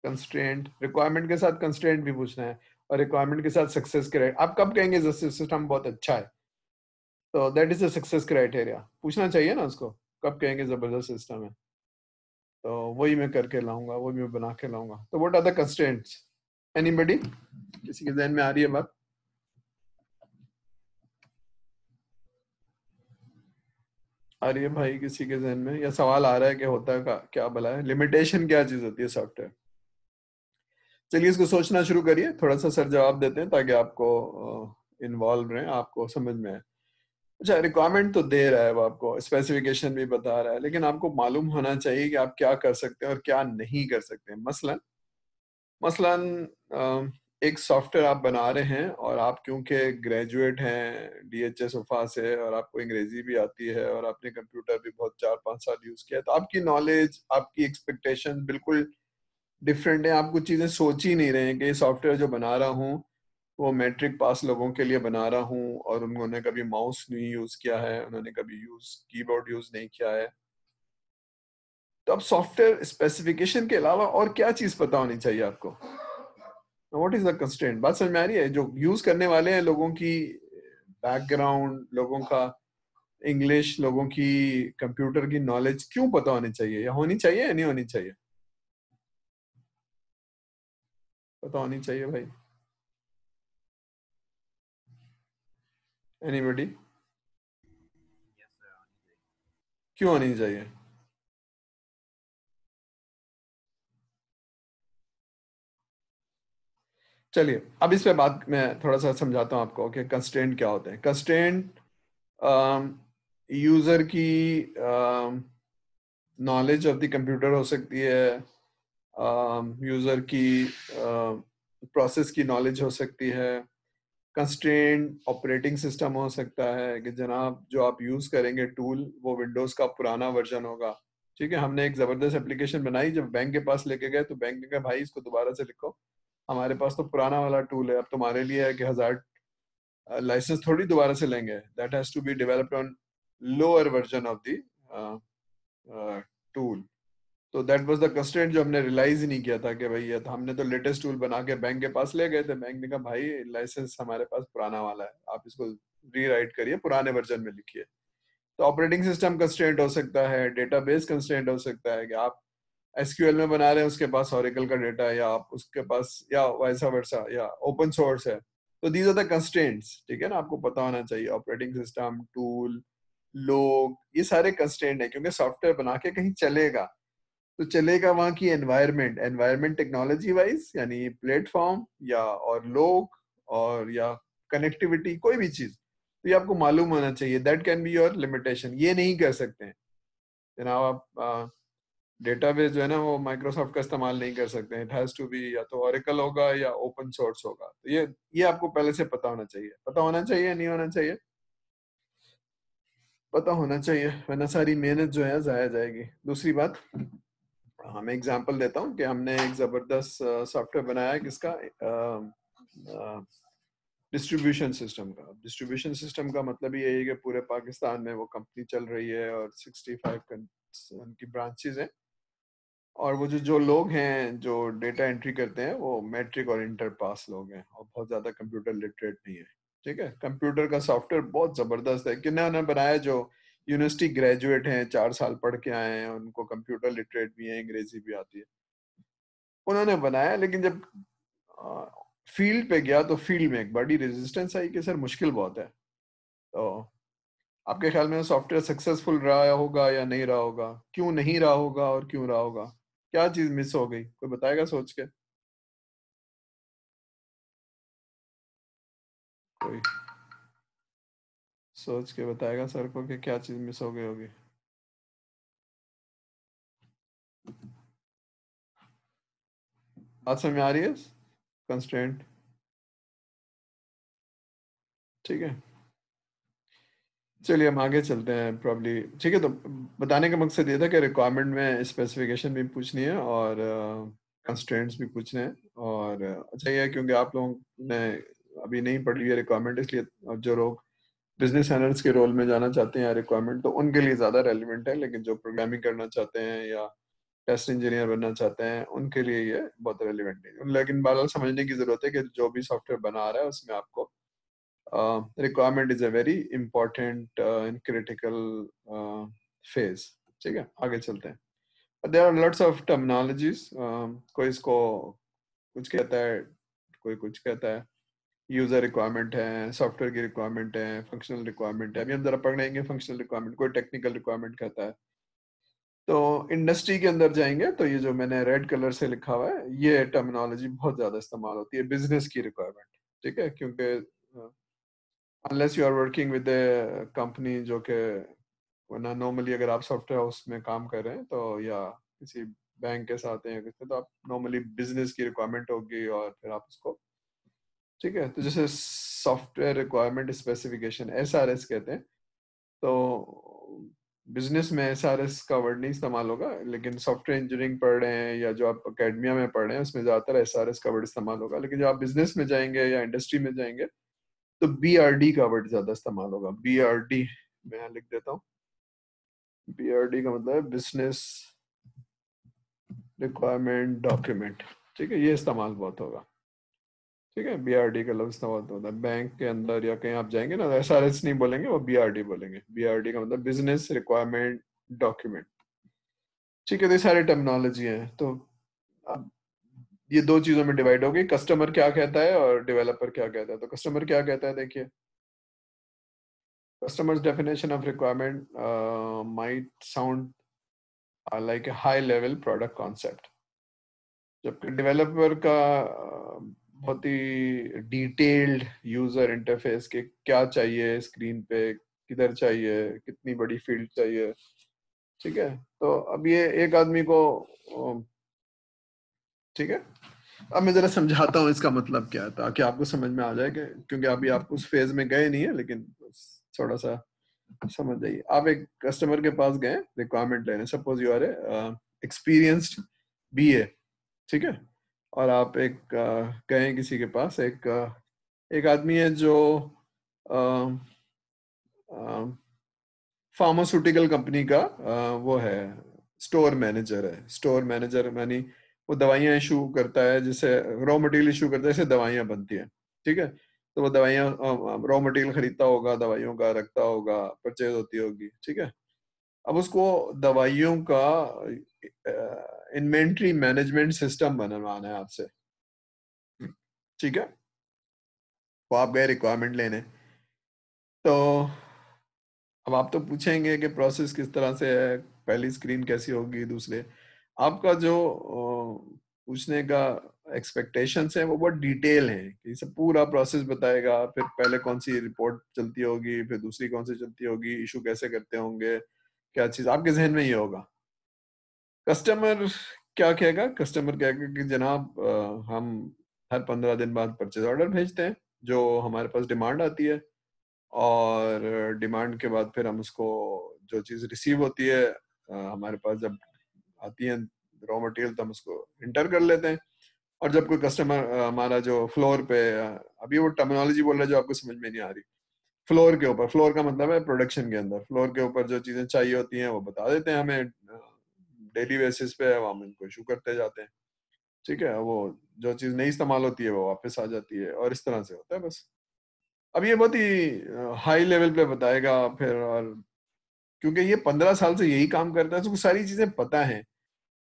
कंस्ट्रेंट, रिक्वायरमेंट के साथ कंस्ट्रेंट भी पूछना है और रिक्वायरमेंट के साथ सक्सेस क्राइटेरिया। आप कब कहेंगे सिस्टम बहुत अच्छा है? तो that is a success criteria. पूछना चाहिए ना उसको, कब कहेंगे जबरदस्त सिस्टम है। तो वही मैं करके लाऊंगा, वही मैं बना के लाऊंगा। तो what are the constraints? Anybody, किसी के ध्यान में आ रही है बात? आ रही है भाई किसी के ध्यान में, या सवाल आ रहा है कि होता है का क्या भला है, लिमिटेशन क्या चीज होती है सॉफ्टवेयर? चलिए इसको सोचना शुरू करिए, थोड़ा सा सर जवाब देते हैं ताकि आपको इन्वॉल्व रहे, आपको समझ में आए। अच्छा, रिक्वायरमेंट तो दे रहा है वो, आपको स्पेसिफिकेशन भी बता रहा है, लेकिन आपको मालूम होना चाहिए कि आप क्या कर सकते हैं और क्या नहीं कर सकते हैं। मसलन मसलन एक सॉफ्टवेयर आप बना रहे हैं और आप क्योंकि ग्रेजुएट हैं डीएचएस उफा से और आपको अंग्रेजी भी आती है और आपने कंप्यूटर भी बहुत 4-5 साल यूज किया है, तो आपकी नॉलेज, आपकी एक्सपेक्टेशन बिल्कुल डिफरेंट है। आप कुछ चीजें सोच ही नहीं रहे हैं कि सॉफ्टवेयर जो बना रहा हूँ वो मैट्रिक पास लोगों के लिए बना रहा हूँ और उन्होंने कभी माउस नहीं यूज किया है, उन्होंने कभी कीबोर्ड यूज नहीं किया है। तो अब सॉफ्टवेयर स्पेसिफिकेशन के अलावा और क्या चीज पता होनी चाहिए आपको? What is the constraint? बात समझ में आ रही है? जो यूज करने वाले हैं, लोगों की बैकग्राउंड, लोगों का इंग्लिश, लोगों की कंप्यूटर की नॉलेज क्यों पता होनी चाहिए, या होनी चाहिए या नहीं होनी चाहिए? पता होनी चाहिए भाई। एनीबॉडी? क्यों होनी चाहिए? चलिए अब इस पे बात मैं थोड़ा सा समझाता हूँ आपको कि कंस्ट्रेंट क्या होते हैं। कंस्ट्रेंट यूजर की नॉलेज ऑफ द कंप्यूटर हो सकती है, यूजर की प्रोसेस की नॉलेज हो सकती है, कंस्ट्रेंट ऑपरेटिंग सिस्टम हो सकता है कि जनाब जो आप यूज करेंगे टूल वो विंडोज का पुराना वर्जन होगा। ठीक है, हमने एक जबरदस्त एप्लीकेशन बनाई, जब बैंक के पास लेके गए तो बैंक ने कहा भाई इसको दोबारा से लिखो, हमारे पास तो पुराना वाला टूल है, अब तुम्हारे लिए है कि 1000 लाइसेंस थोड़ी दोबारा से लेंगे, that has to be developed on lower version of the tool. तो दैट वाज द कंस्ट्रेंट जो हमने रियलाइज ही नहीं किया था कि भाई ये तो हमने तो लेटेस्ट टूल बना के बैंक के पास ले गए थे, बैंक ने कहा भाई लाइसेंस हमारे पास पुराना वाला है, आप इसको रीराइट करिए, पुराने वर्जन में लिखिए। तो ऑपरेटिंग सिस्टम कंस्ट्रेंट हो सकता है, डेटाबेस कंस्ट्रेंट हो सकता है कि आप एसक्यूएल में बना रहे हैं, उसके पास ओरेकल का डेटा है, या आप उसके पास या वैसा वर्सा या ओपन सोर्स है। तो दीज आर द कंस्ट्रेंट्स, ठीक है ना, आपको पता होना चाहिए। ऑपरेटिंग सिस्टम, टूल, लोग, ये सारे कंस्ट्रेंट है, क्योंकि सॉफ्टवेयर बना के कहीं चलेगा तो चलेगा वहां की एनवायरनमेंट, एनवायरनमेंट टेक्नोलॉजी वाइज, यानी प्लेटफॉर्म या और लोग और या कनेक्टिविटी, कोई भी चीज, तो ये आपको मालूम होना चाहिए। That can be your limitation. ये नहीं कर सकते हैं जनाब आप डेटाबेस जो है ना वो माइक्रोसॉफ्ट का इस्तेमाल नहीं कर सकते हैं, इट हैज टू बी या तो ओरेकल होगा या ओपन सोर्स होगा। तो ये आपको पहले से पता होना चाहिए। पता होना चाहिए, नहीं होना चाहिए? पता होना चाहिए, वरना सारी मेहनत जो है जाया जाएगी। दूसरी बात, हाँ मैं एग्जांपल देता हूँ कि हमने एक जबरदस्त सॉफ्टवेयर बनाया है किसका, डिस्ट्रीब्यूशन सिस्टम का। डिस्ट्रीब्यूशन सिस्टम का मतलब ये है कि पूरे पाकिस्तान में वो कंपनी चल रही है और 65 उनकी ब्रांचेज हैं, और वो जो लोग हैं जो डेटा एंट्री करते हैं वो मैट्रिक और इंटर पास लोग हैं और बहुत ज्यादा कंप्यूटर लिटरेट नहीं है। ठीक है, कंप्यूटर का सॉफ्टवेयर बहुत जबरदस्त है, किन्होंने बनाया? जो यूनिवर्सिटी ग्रेजुएट हैं, 4 साल पढ़ के आए हैं, उनको कंप्यूटर लिटरेट भी है, अंग्रेजी भी आती है, उन्होंने बनाया। लेकिन जब फील्ड पे गया तो फील्ड में एक बड़ी रेजिस्टेंस आई कि सर मुश्किल बहुत है। तो आपके ख्याल में सॉफ्टवेयर सक्सेसफुल रहा होगा या नहीं रहा होगा? क्यों नहीं रहा होगा और क्यों रहा होगा? क्या चीज मिस हो गई, कोई बताएगा सोच के? कोई सोच के बताएगा सर को कि क्या चीज मिस हो गई होगी? बात समझ में आ रही है? कंस्ट्रेंट, ठीक है। चलिए हम आगे चलते हैं प्रॉब्ली, ठीक है। तो बताने का मकसद ये था कि रिक्वायरमेंट में स्पेसिफिकेशन भी पूछनी है और कंस्ट्रेंट्स भी पूछने हैं। और अच्छा ये है क्योंकि आप लोगों ने अभी नहीं पढ़ी है रिक्वायरमेंट, इसलिए अब जो लोग बिजनेस एनालिस्ट के रोल में जाना चाहते हैं रिक्वायरमेंट, तो उनके लिए ज़्यादा रेलिवेंट है। लेकिन जो प्रोग्रामिंग करना चाहते हैं या टेस्ट इंजीनियर बनना चाहते हैं उनके लिए ये बहुत रेलिवेंट नहीं है। लेकिन बहरहाल समझने की ज़रूरत है कि जो भी सॉफ्टवेयर बना रहा है उसमें आपको requirement is a very important in critical phase. ठीक है, आगे चलते हैं। There are lots of terminologies, कोई इसको कुछ कहता है, कोई कुछ कहता है। यूजर रिक्वायरमेंट है, सॉफ्टवेयर की रिक्वायरमेंट है, फंक्शनल रिक्वायरमेंट है। अभी हम जरा पढ़ेंगे फंक्शनल रिक्वायरमेंट, कोई टेक्निकल रिक्वायरमेंट कहता है। तो इंडस्ट्री के अंदर जाएंगे तो ये जो मैंने रेड कलर से लिखा हुआ है, ये टर्मिनोलॉजी बहुत ज्यादा इस्तेमाल होती है, बिजनेस की रिक्वायरमेंट। ठीक है, क्योंकि unless you are working with a company जो कि, वरना नॉर्मली अगर आप सॉफ्टवेयर हाउस में काम कर रहे हैं तो, या किसी बैंक के साथ हैं या किसी, तो आप नॉर्मली बिजनेस की रिक्वायरमेंट होगी और फिर आप उसको, ठीक है। तो जैसे सॉफ्टवेयर रिक्वायरमेंट स्पेसिफिकेशन, एसआरएस कहते हैं। तो बिजनेस में एसआरएस का वर्ड नहीं इस्तेमाल होगा, लेकिन सॉफ्टवेयर इंजीनियरिंग पढ़ रहे हैं या जो आप अकेडमिया में पढ़ रहे हैं उसमें ज्यादातर एसआरएस का वर्ड इस्तेमाल होगा। लेकिन जब आप बिजनेस में जाएंगे या इंडस्ट्री में जाएंगे तो बीआरडी का वर्ड ज्यादा इस्तेमाल होगा। बीआरडी मैं यहाँ लिख देता हूँ। बीआरडी का मतलब है बिजनेस रिक्वायरमेंट डॉक्यूमेंट। ठीक है, ये इस्तेमाल बहुत होगा। ठीक है, बीआरडी का लफ्ज इस्तेमाल होता है बैंक के अंदर या कहीं आप जाएंगे ना, एसआरएस नहीं बोलेंगे, वो बीआरडी बोलेंगे। बीआरडी का मतलब बिजनेस रिक्वायरमेंट डॉक्यूमेंट। ठीक है, तो ये सारे टर्मिनोलॉजी है। तो अब ये दो चीजों में डिवाइड हो गई, कस्टमर क्या कहता है और डेवलपर क्या कहता है। तो कस्टमर क्या कहता है, देखिए, customers definition of requirement might sound like a high level product concept, जबकि डेवलपर का बहुत ही डिटेल्ड यूजर इंटरफेस के क्या चाहिए स्क्रीन पे, किधर चाहिए, कितनी बड़ी फील्ड चाहिए। ठीक है, तो अब ये एक आदमी को, ठीक है, अब मैं जरा समझाता हूँ इसका मतलब क्या है ताकि आपको समझ में आ जाए कि, क्योंकि अभी आप उस फेज में गए नहीं है, लेकिन थोड़ा सा समझ जाइए। आप एक कस्टमर के पास गए रिक्वायरमेंट लेने, suppose you are a experienced BA, ठीक है, और आप एक गए किसी के पास, एक आदमी है जो फार्मास्यूटिकल कंपनी का वो है, स्टोर मैनेजर है। स्टोर मैनेजर यानी वो दवाइयां इशू करता है, जैसे रॉ मटेरियल इशू करता है, जैसे दवाइयां बनती हैं। ठीक है, तो वो दवाइयां, रॉ मटेरियल खरीदता होगा, दवाइयों का रखता होगा, परचेज होती होगी। ठीक है, अब उसको दवाइयों का इन्वेंट्री मैनेजमेंट सिस्टम बनवाना है आपसे। ठीक है, तो आप गए रिक्वायरमेंट लेने, तो अब आप तो पूछेंगे कि प्रोसेस किस तरह से है, पहली स्क्रीन कैसी होगी, दूसरे, आपका जो पूछने का एक्सपेक्टेशंस है वो बहुत डिटेल है कि इसे पूरा प्रोसेस बताएगा, फिर पहले कौन सी रिपोर्ट चलती होगी, फिर दूसरी कौन सी चलती होगी, इशू कैसे करते होंगे, क्या चीज आपके जहन में ये होगा। कस्टमर क्या कहेगा, कस्टमर कहेगा कि जनाब हम हर 15 दिन बाद परचेज ऑर्डर भेजते हैं, जो हमारे पास डिमांड आती है, और डिमांड के बाद फिर हम उसको, जो चीज रिसीव होती है हमारे पास जब आती है रॉ मटेरियल, तो हम उसको इंटर कर लेते हैं। और जब कोई कस्टमर हमारा जो फ्लोर पे, अभी वो टर्मिनोलॉजी बोल रहा है जो आपको समझ में नहीं आ रही, फ्लोर के ऊपर, फ्लोर का मतलब है प्रोडक्शन के अंदर, फ्लोर के ऊपर जो चीजें चाहिए होती हैं वो बता देते हैं हमें डेली बेसिस पे, हम इनको इशू करते जाते हैं। ठीक है, वो जो चीज नहीं इस्तेमाल होती है वो वापस आ जाती है, और इस तरह से होता है बस। अब ये बहुत ही हाई लेवल पे बताएगा फिर, और क्योंकि ये 15 साल से यही काम करता है, तो उसको सारी चीजें पता है,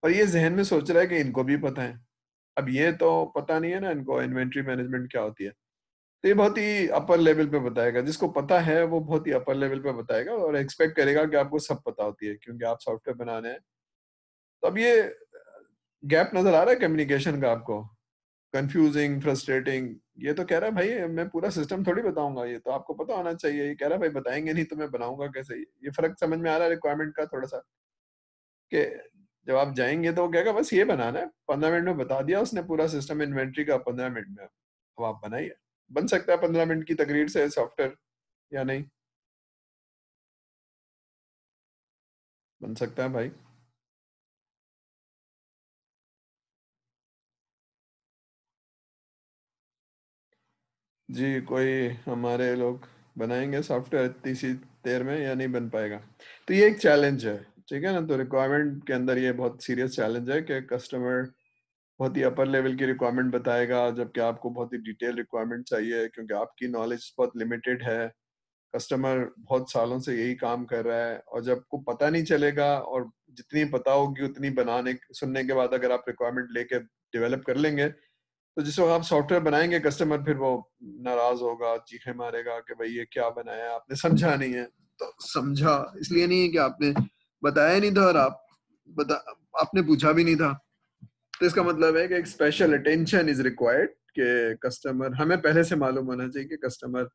और ये जहन में सोच रहा है कि इनको भी पता है। अब ये तो पता नहीं है ना इनको इन्वेंट्री मैनेजमेंट क्या होती है, तो ये बहुत ही अपर लेवल पे बताएगा। जिसको पता है वो बहुत ही अपर लेवल पे बताएगा और एक्सपेक्ट करेगा कि आपको सब पता होती है, क्योंकि आप सॉफ्टवेयर बनाने हैं। तो अब ये गैप नजर आ रहा है कम्युनिकेशन का आपको, कंफ्यूजिंग, फ्रस्ट्रेटिंग। ये तो कह रहा है भाई मैं पूरा सिस्टम थोड़ी बताऊंगा, ये तो आपको पता होना चाहिए। ये कह रहा है भाई बताएंगे नहीं तो मैं बनाऊंगा कैसे। ये फर्क समझ में आ रहा है रिक्वायरमेंट का थोड़ा सा, कि जब आप जाएंगे तो वो कहेगा बस ये बनाना है, 15 मिनट में बता दिया उसने पूरा सिस्टम इन्वेंट्री का, 15 मिनट में अब आप बनाइए। बन सकता है 15 मिनट की तकरीर से सॉफ्टवेयर, या नहीं बन सकता है भाई। जी, कोई हमारे लोग बनाएंगे सॉफ्टवेयर इतनी सी देर में, या नहीं बन पाएगा। तो ये एक चैलेंज है, ठीक है ना। तो रिक्वायरमेंट के अंदर ये बहुत सीरियस चैलेंज है कि कस्टमर बहुत ही अपर लेवल की रिक्वायरमेंट बताएगा, जबकि आपको बहुत ही डिटेल रिक्वायरमेंट चाहिए, क्योंकि आपकी नॉलेज बहुत लिमिटेड है। कस्टमर बहुत सालों से यही काम कर रहा है, और जब को पता नहीं चलेगा, और जितनी पता होगी उतनी बनाने सुनने के बाद अगर आप रिक्वायरमेंट लेके डेवलप कर लेंगे, तो जिस वक्त आप सॉफ्टवेयर बनाएंगे, कस्टमर फिर वो नाराज होगा, चीखे मारेगा कि भाई ये क्या बनाया, आपने समझा नहीं है। तो समझा इसलिए नहीं है कि आपने बताया नहीं था, और आपने पूछा भी नहीं था। तो इसका मतलब है कि एक स्पेशल अटेंशन इज रिक्वायर्ड, कि कस्टमर, हमें पहले से मालूम होना चाहिए कि कस्टमर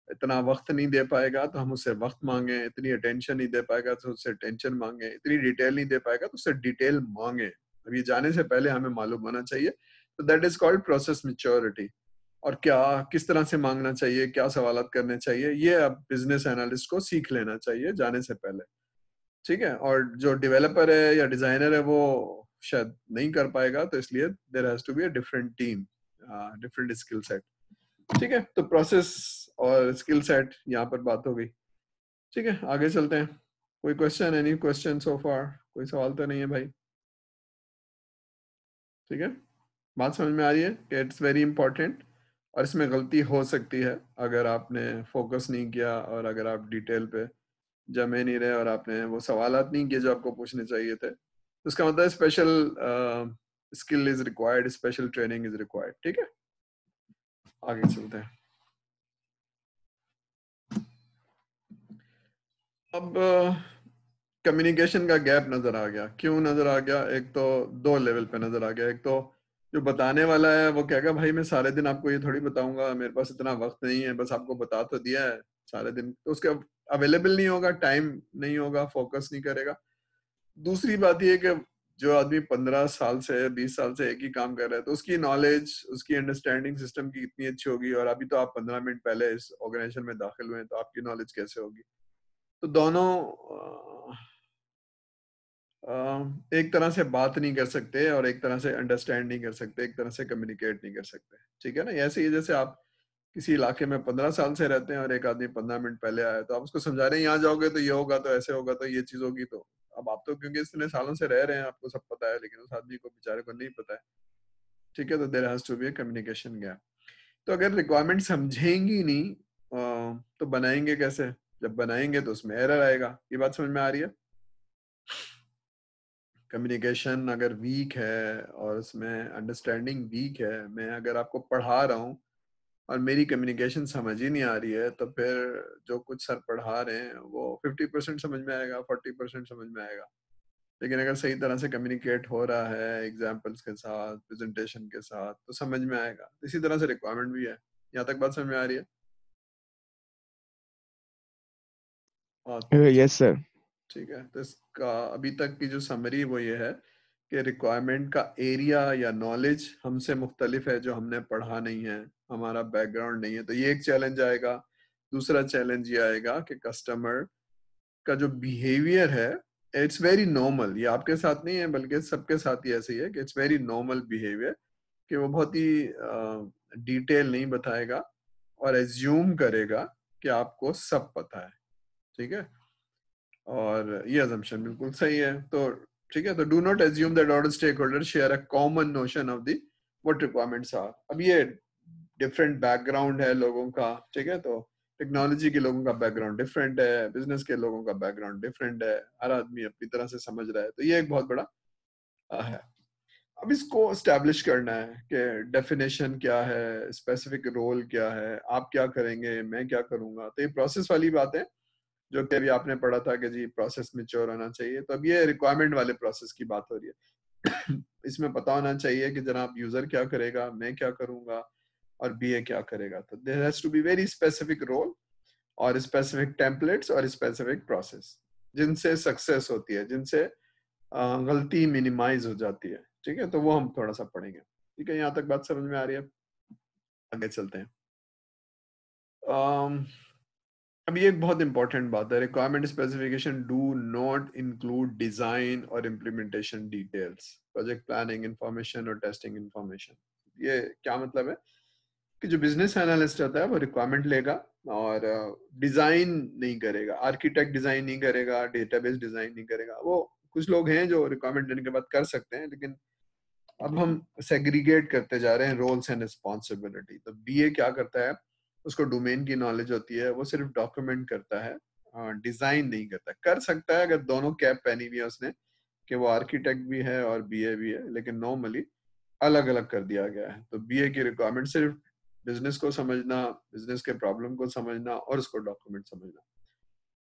इतना वक्त नहीं दे पाएगा तो हम उससे वक्त मांगे, इतनी अटेंशन नहीं दे पाएगा तो उससे अटेंशन मांगे, इतनी डिटेल नहीं दे पाएगा तो उससे डिटेल मांगे। अब ये जाने से पहले हमें मालूम होना चाहिए। तो that is called process maturity. और क्या, किस तरह से मांगना चाहिए, क्या सवालात करने चाहिए, ये अब बिजनेस एनालिस्ट को सीख लेना चाहिए जाने से पहले। ठीक है, और जो डेवलपर है या डिजाइनर है वो शायद नहीं कर पाएगा, तो इसलिए there has to be a different team, different skill set. ठीक है, तो प्रोसेस और स्किल सेट यहाँ पर बात हो गई। ठीक है, आगे चलते हैं। कोई क्वेश्चन, एनी क्वेश्चन सो फार? कोई सवाल तो नहीं है भाई? ठीक है, बात समझ में आ रही है कि इट्स वेरी इंपॉर्टेंट, और इसमें गलती हो सकती है अगर आपने फोकस नहीं किया, और अगर आप डिटेल पे जमे नहीं रहे, और आपने वो सवालात नहीं किए जो आपको पूछने चाहिए थे, तो इसका मतलब special skill is required, special training is required. ठीक है, आगे चलते हैं। अब कम्युनिकेशन का गैप नजर आ गया। क्यों नजर आ गया? एक तो दो लेवल पे नजर आ गया। एक तो जो बताने वाला है वो कहेगा भाई मैं सारे दिन आपको ये थोड़ी बताऊंगा, मेरे पास इतना वक्त नहीं है, बस आपको बता तो दिया है सारे दिन। तो उसके अवेलेबल नहीं होगा, टाइम नहीं होगा, फोकस नहीं करेगा। दूसरी बात ये कि जो आदमी 15 साल से 20 साल से एक ही काम कर रहा है, तो उसकी नॉलेज, उसकी अंडरस्टैंडिंग सिस्टम की इतनी अच्छी होगी, और अभी तो आप 15 मिनट पहले इस ऑर्गेनाइजेशन में दाखिल हुए हैं, तो आपकी नॉलेज कैसे होगी? तो दोनों एक तरह से बात नहीं कर सकते, और एक तरह से अंडरस्टैंड नहीं कर सकते, एक तरह से कम्युनिकेट नहीं कर सकते। ठीक है ना? ऐसे ही जैसे आप किसी इलाके में 15 साल से रहते हैं, और एक आदमी 15 मिनट पहले आया, तो आप उसको समझा रहे हैं यहाँ जाओगे तो ये होगा, तो ऐसे होगा, तो ये चीज होगी। तो अब आप तो क्योंकि इतने सालों से रह रहे हैं, आपको सब पता है, लेकिन उस आदमी को, बेचारे को नहीं पता है। ठीक है, तो there has to be a communication gap. तो अगर रिक्वायरमेंट समझेंगी नहीं, तो बनाएंगे कैसे? जब बनाएंगे तो उसमें एरर आएगा। ये बात समझ में आ रही है? कम्युनिकेशन अगर वीक है और उसमें अंडरस्टैंडिंग वीक है, मैं अगर आपको पढ़ा रहा हूँ और मेरी कम्युनिकेशन समझ ही नहीं आ रही है, तो फिर जो कुछ सर पढ़ा रहे हैं वो 50% समझ में आएगा, 40% समझ में आएगा। लेकिन अगर सही तरह से कम्युनिकेट हो रहा है एग्जाम्पल्स के साथ, प्रेजेंटेशन के साथ, तो समझ में आएगा। इसी तरह से रिक्वायरमेंट भी है। यहाँ तक बात समझ में आ रही है? अच्छा, यस सर। ठीक है। तो इसका अभी तक की जो समरी वो ये है कि रिक्वायरमेंट का एरिया या नॉलेज हमसे मुख्तलिफ है, जो हमने पढ़ा नहीं है, हमारा बैकग्राउंड नहीं है, तो ये एक चैलेंज आएगा। दूसरा चैलेंज ये आएगा कि कस्टमर का जो बिहेवियर है, इट्स वेरी नॉर्मल। ये आपके साथ नहीं है, बल्कि सबके साथ ही ऐसे ही है कि इट्स वेरी नॉर्मल बिहेवियर, कि वो बहुत ही डिटेल नहीं बताएगा, और एज्यूम करेगा कि आपको सब पता है। ठीक है, और ये अजम्पशन बिल्कुल सही है। तो ठीक है, तो do not assume that all stakeholder share a common notion of the what requirements are. अब ये डिफरेंट बैकग्राउंड है लोगों का। ठीक है, तो टेक्नोलॉजी के लोगों का बैकग्राउंड डिफरेंट है, बिजनेस के लोगों का बैकग्राउंड डिफरेंट है, हर आदमी अपनी तरह से समझ रहा है। तो ये एक बहुत बड़ा है। अब इसको स्टैब्लिश करना है कि डेफिनेशन क्या है, स्पेसिफिक रोल क्या है, आप क्या करेंगे, मैं क्या करूंगा। तो ये प्रोसेस वाली बात है, जो कि अभी आपने पढ़ा था कि जी प्रोसेस मैच्योर होना चाहिए। तो अब ये रिक्वायरमेंट वाले प्रोसेस की बात हो रही है। इसमें पता होना चाहिए कि जनाब यूजर क्या करेगा, मैं क्या करूंगा, और बीए क्या करेगा। तो there has to be very specific role, और स्पेसिफिक टेम्पलेट्स, और स्पेसिफिक प्रोसेस, जिनसे सक्सेस होती है, जिनसे गलती मिनिमाइज हो जाती है। ठीक है, तो वो हम थोड़ा सा पढ़ेंगे। ठीक है, यहाँ तक बात समझ में आ रही है? आगे चलते हैं। अब ये एक बहुत इंपॉर्टेंट बात है। Requirement specification do not include design और implementation details, project planning information और टेस्टिंग इंफॉर्मेशन। ये क्या मतलब है? कि जो बिजनेस एनालिस्ट होता है वो रिक्वायरमेंट लेगा, और डिजाइन नहीं करेगा, आर्किटेक्ट डिजाइन नहीं करेगा, डेटाबेस डिजाइन नहीं करेगा। वो कुछ लोग हैं जो रिक्वायरमेंट लेने के बाद कर सकते हैं, लेकिन अब हम सेग्रीगेट करते जा रहे हैं रोल्स एंड रिस्पॉन्सिबिलिटी। तो बीए क्या करता है, उसको डोमेन की नॉलेज होती है, वो सिर्फ डॉक्यूमेंट करता है, डिजाइन नहीं करता। कर सकता है अगर दोनों कैप पहनी हुई है उसने, कि वो आर्किटेक्ट भी है और बीए भी है, लेकिन नॉर्मली अलग अलग कर दिया गया है। तो बीए की रिक्वायरमेंट सिर्फ बिजनेस को समझना, बिजनेस के प्रॉब्लम को समझना और उसको डॉक्यूमेंट समझना।